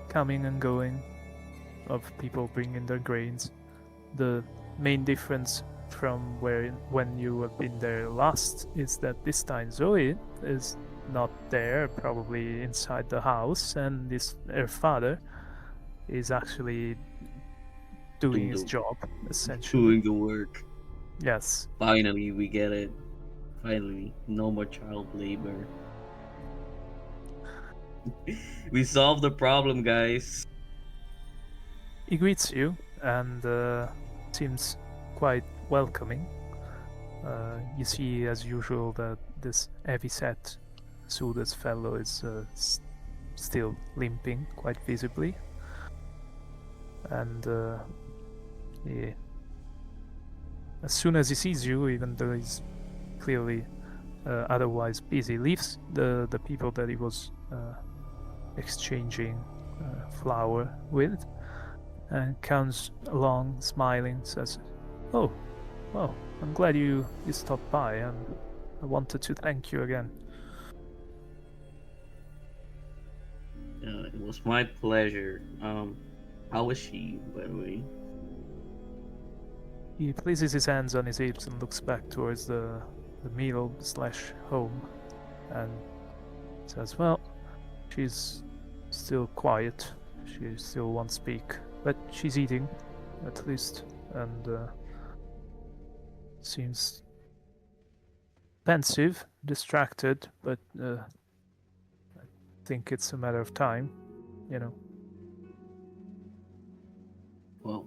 coming and going of people bringing their grains. The main difference from when you have been there last is that this time Zoe is not there, probably inside the house, and her father is actually doing his job, essentially. Doing the work. Yes. Finally, we get it. Finally, no more child labor. We solved the problem, guys. He greets you and seems quite welcoming. You see, as usual, that this heavy-set, suited fellow is still limping quite visibly, as soon as he sees you, even though he's clearly otherwise busy, leaves the people that he was exchanging flour with, and comes along smiling, says, "Oh, well, I'm glad you stopped by, and I wanted to thank you again." It was my pleasure. How was she, by the way? He places his hands on his hips and looks back towards the meal / home, and says, "Well, she's still quiet. She still won't speak, but she's eating, at least, and seems pensive, distracted, but I think it's a matter of time, you know." Well,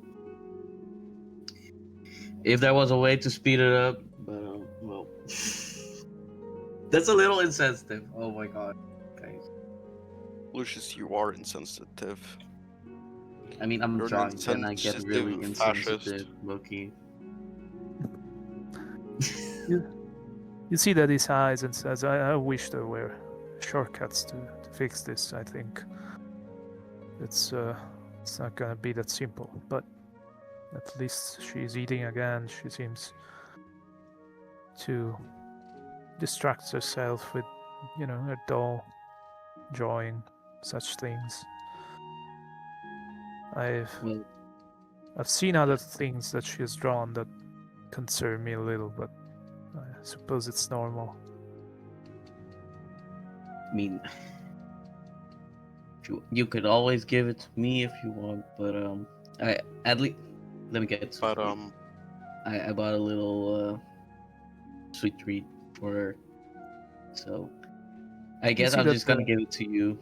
if there was a way to speed it up, but well, that's a little insensitive. Oh my god, guys. Lucius, you are insensitive. I mean, I'm You're an drunk and I get really insensitive insensitive, fascist. Loki. You see that his eyes and says, I wish there were shortcuts to fix this. I think it's not gonna be that simple, but at least she's eating again. She seems to distract herself with, her doll, drawing such things. I've seen other things that she has drawn that concern me a little, but I suppose it's normal. I mean, you could always give it to me if you want, but let me get to But I bought a little sweet treat for her, so I guess see I'm that just gonna give it to you.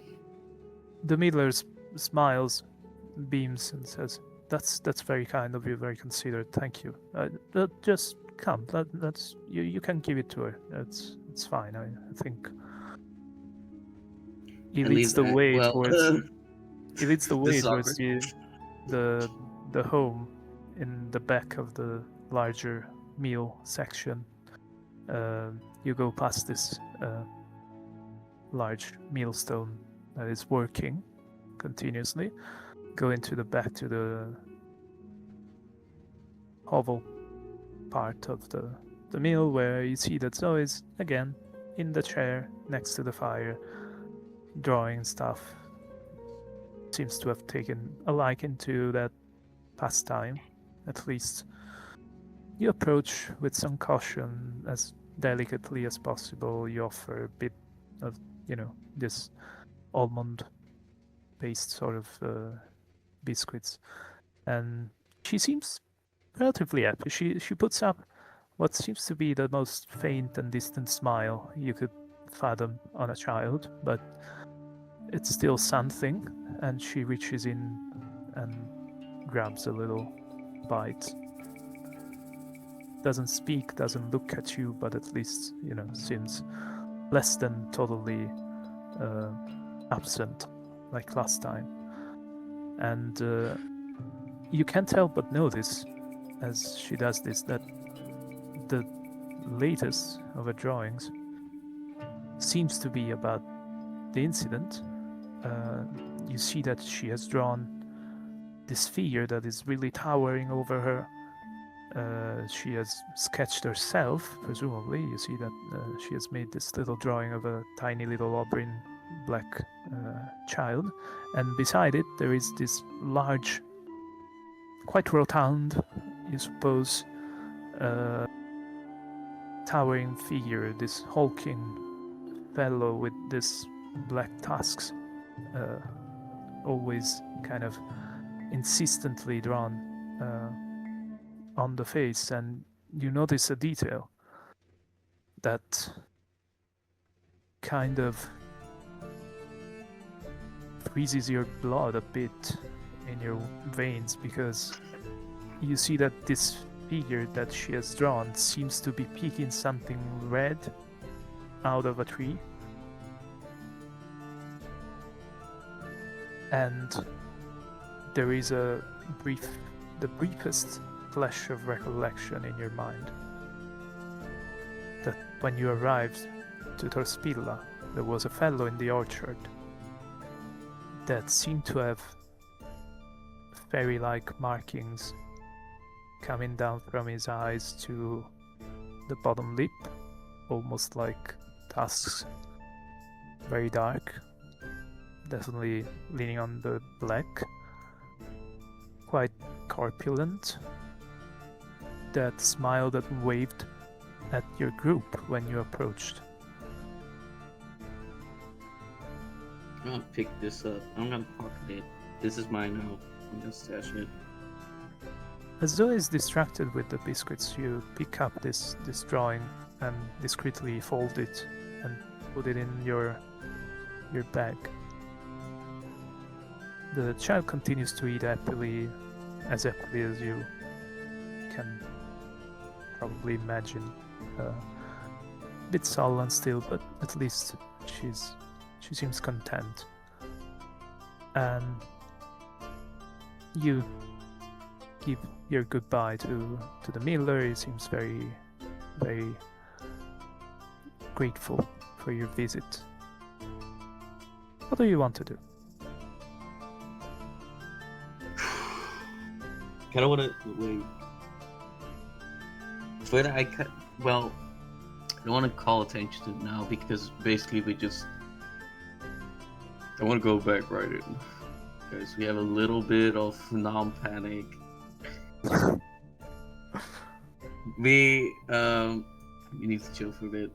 The Midler smiles, beams, and says, "That's very kind of you, very considerate. Thank you. Just come. That's you can give it to her. It's fine. I think." He leads the way towards. He leads the way towards the home in the back of the larger meal section. You go past this large millstone that is working continuously. Go into the back to the hovel part of the meal, where you see that Zoe is again in the chair next to the fire, drawing stuff. Seems to have taken a liking to that pastime, at least. You approach with some caution, as delicately as possible. You offer a bit of, this almond-based sort of biscuits, and she seems relatively happy. She puts up what seems to be the most faint and distant smile you could fathom on a child, but it's still something, and she reaches in and grabs a little bite. Doesn't speak, doesn't look at you, but at least, seems less than totally absent like last time. And you can't help but notice, as she does this, that the latest of her drawings seems to be about the incident. You see that she has drawn this figure that is really towering over her. She has sketched herself, presumably. You see that she has made this little drawing of a tiny little auburn black child, and beside it there is this large, quite rotund, you suppose, towering figure, this hulking fellow with this black tusks, always kind of insistently drawn on the face. And you notice a detail that kind of freezes your blood a bit in your veins, because you see that this figure that she has drawn seems to be picking something red out of a tree, and there is the briefest flash of recollection in your mind that when you arrived to Torspilla, there was a fellow in the orchard that seemed to have fairy-like markings coming down from his eyes to the bottom lip, almost like tusks, very dark, definitely leaning on the black, quite corpulent, that smiled and waved at your group when you approached. I'm gonna pick this up. I'm gonna pocket it. This is mine now. I'm gonna stash it. As though he's distracted with the biscuits, you pick up this drawing and discreetly fold it and put it in your bag. The child continues to eat happily as you can probably imagine. A bit sullen still, but at least she seems content. And you give your goodbye to the miller. He seems very, very grateful for your visit. What do you want to do? Kind of want to wait. But I don't want to call attention to it now because basically I want to go back right in because we have a little bit of non-panic. We need to chill for a bit.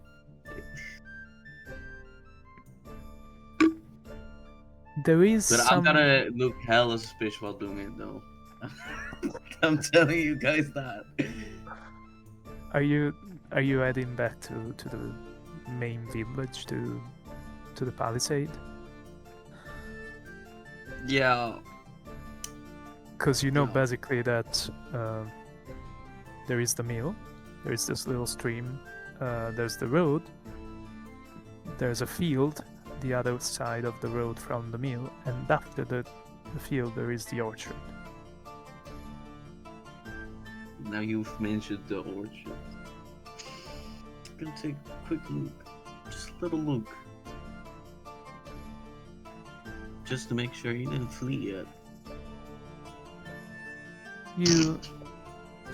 There is But some... I'm gonna look hella suspicious while doing it though. I'm telling you guys that. Are you heading back to the main village to the palisade? Yeah. Because you know Yeah. basically that there is the mill, there is this little stream, there's the road, there's a field the other side of the road from the mill, and after the field there is the orchard. Now you've mentioned the orchard. I'm gonna take a quick look. Just a little look. Just to make sure you didn't flee yet. You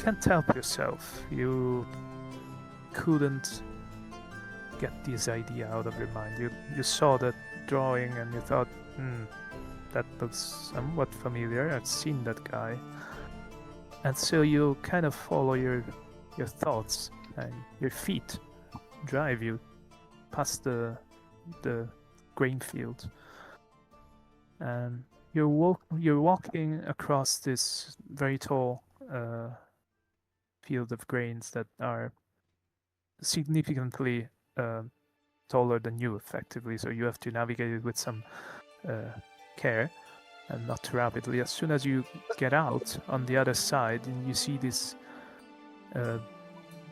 can't help yourself. You couldn't get this idea out of your mind. You saw that drawing and you thought, that looks somewhat familiar. I've seen that guy. And so you kind of follow your thoughts, and your feet drive you past the grain field. And you're walking across this very tall field of grains that are significantly taller than you, effectively. So you have to navigate it with some care and not too rapidly. As soon as you get out on the other side, and you see this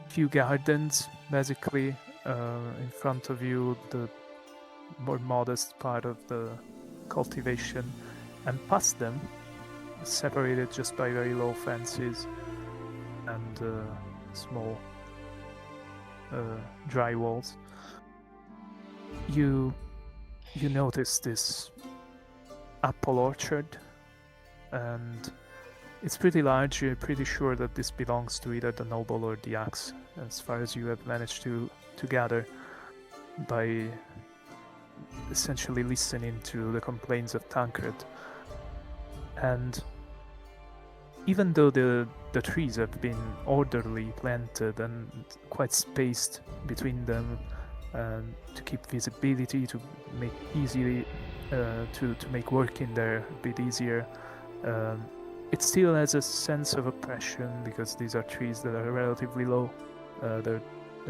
few gardens, basically in front of you, the more modest part of the cultivation, and past them, separated just by very low fences and small dry walls, you notice this apple orchard, and it's pretty large. You're pretty sure that this belongs to either the noble or the axe, as far as you have managed to gather by essentially listening to the complaints of Tancred. And even though the trees have been orderly planted and quite spaced between them, to keep visibility, to make easily to make working there a bit easier, it still has a sense of oppression because these are trees that are relatively low. Their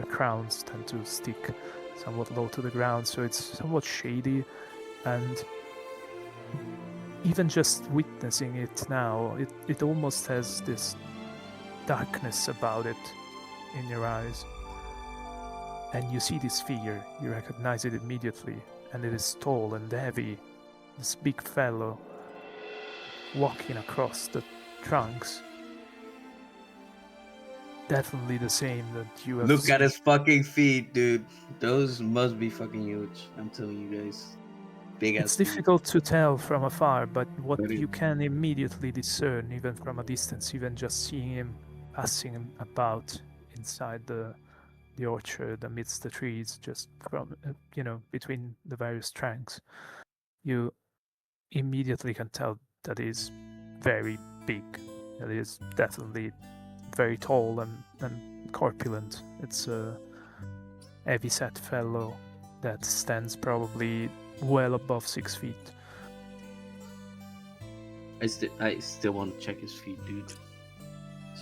crowns tend to stick somewhat low to the ground, so it's somewhat shady, and even just witnessing it now, it almost has this darkness about it in your eyes. And you see this figure, you recognize it immediately, and it is tall and heavy, this big fellow walking across the trunks. definitely the same that you have Look seen. at his fucking feet, dude. Those must be fucking huge. I'm telling you guys. Big ass It's feet. difficult to tell from afar, but what But it- you can immediately discern, even from a distance, even just seeing him passing about inside the orchard amidst the trees, just from between the various trunks, you immediately can tell that he's very big. That is definitely very tall and corpulent. It's a heavy-set fellow that stands probably well above 6 feet. I still want to check his feet, dude.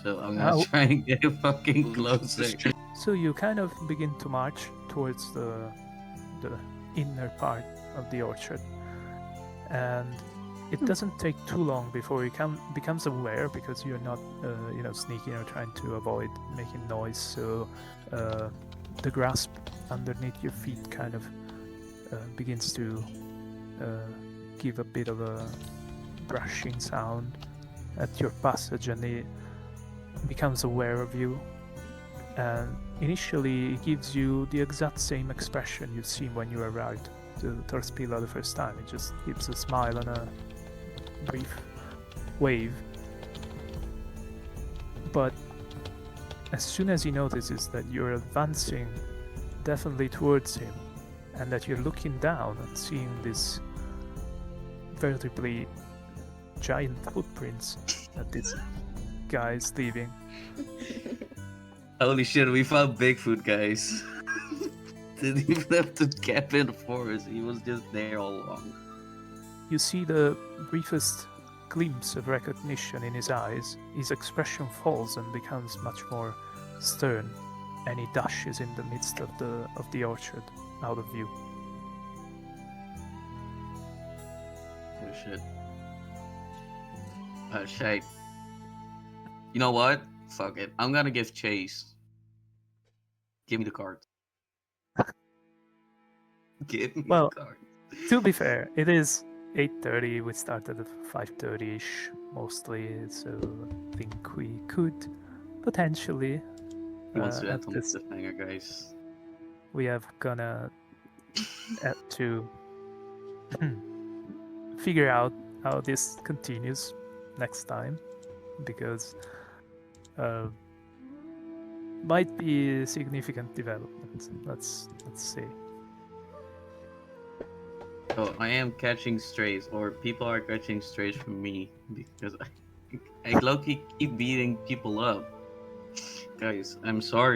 So I'm How- gonna try and get fucking Leave the closer. street. So you kind of begin to march towards the inner part of the orchard, and it doesn't take too long before he becomes aware, because you're not sneaking or trying to avoid making noise. So the grasp underneath your feet kind of begins to give a bit of a brushing sound at your passage, and he becomes aware of you. And initially, it gives you the exact same expression you've seen when you arrived to Torspila the first time. It just gives a smile and a brief wave. But as soon as he notices that you're advancing definitely towards him, and that you're looking down and seeing these vertically giant footprints that this guy is leaving, Holy shit, we found Bigfoot, guys. Didn't even have to camp in the forest. He was just there all along. you see the briefest glimpse of recognition in his eyes. His expression falls and becomes much more stern, and he dashes in the midst of the orchard, out of view. Oh shit. Oh shit. You know what? Fuck it. I'm gonna give chase. Give me the card. Give me Well, the card. To be fair, it is 8:30. We started at 5:30ish mostly, so I think we could potentially. He wants to at add on this, the cliffhanger, guys. we have gonna have to figure out how this continues next time, because might be a significant development. Let's see. Oh, I am catching strays, or people are catching strays from me because I low-key keep beating people up. Guys, I'm sorry.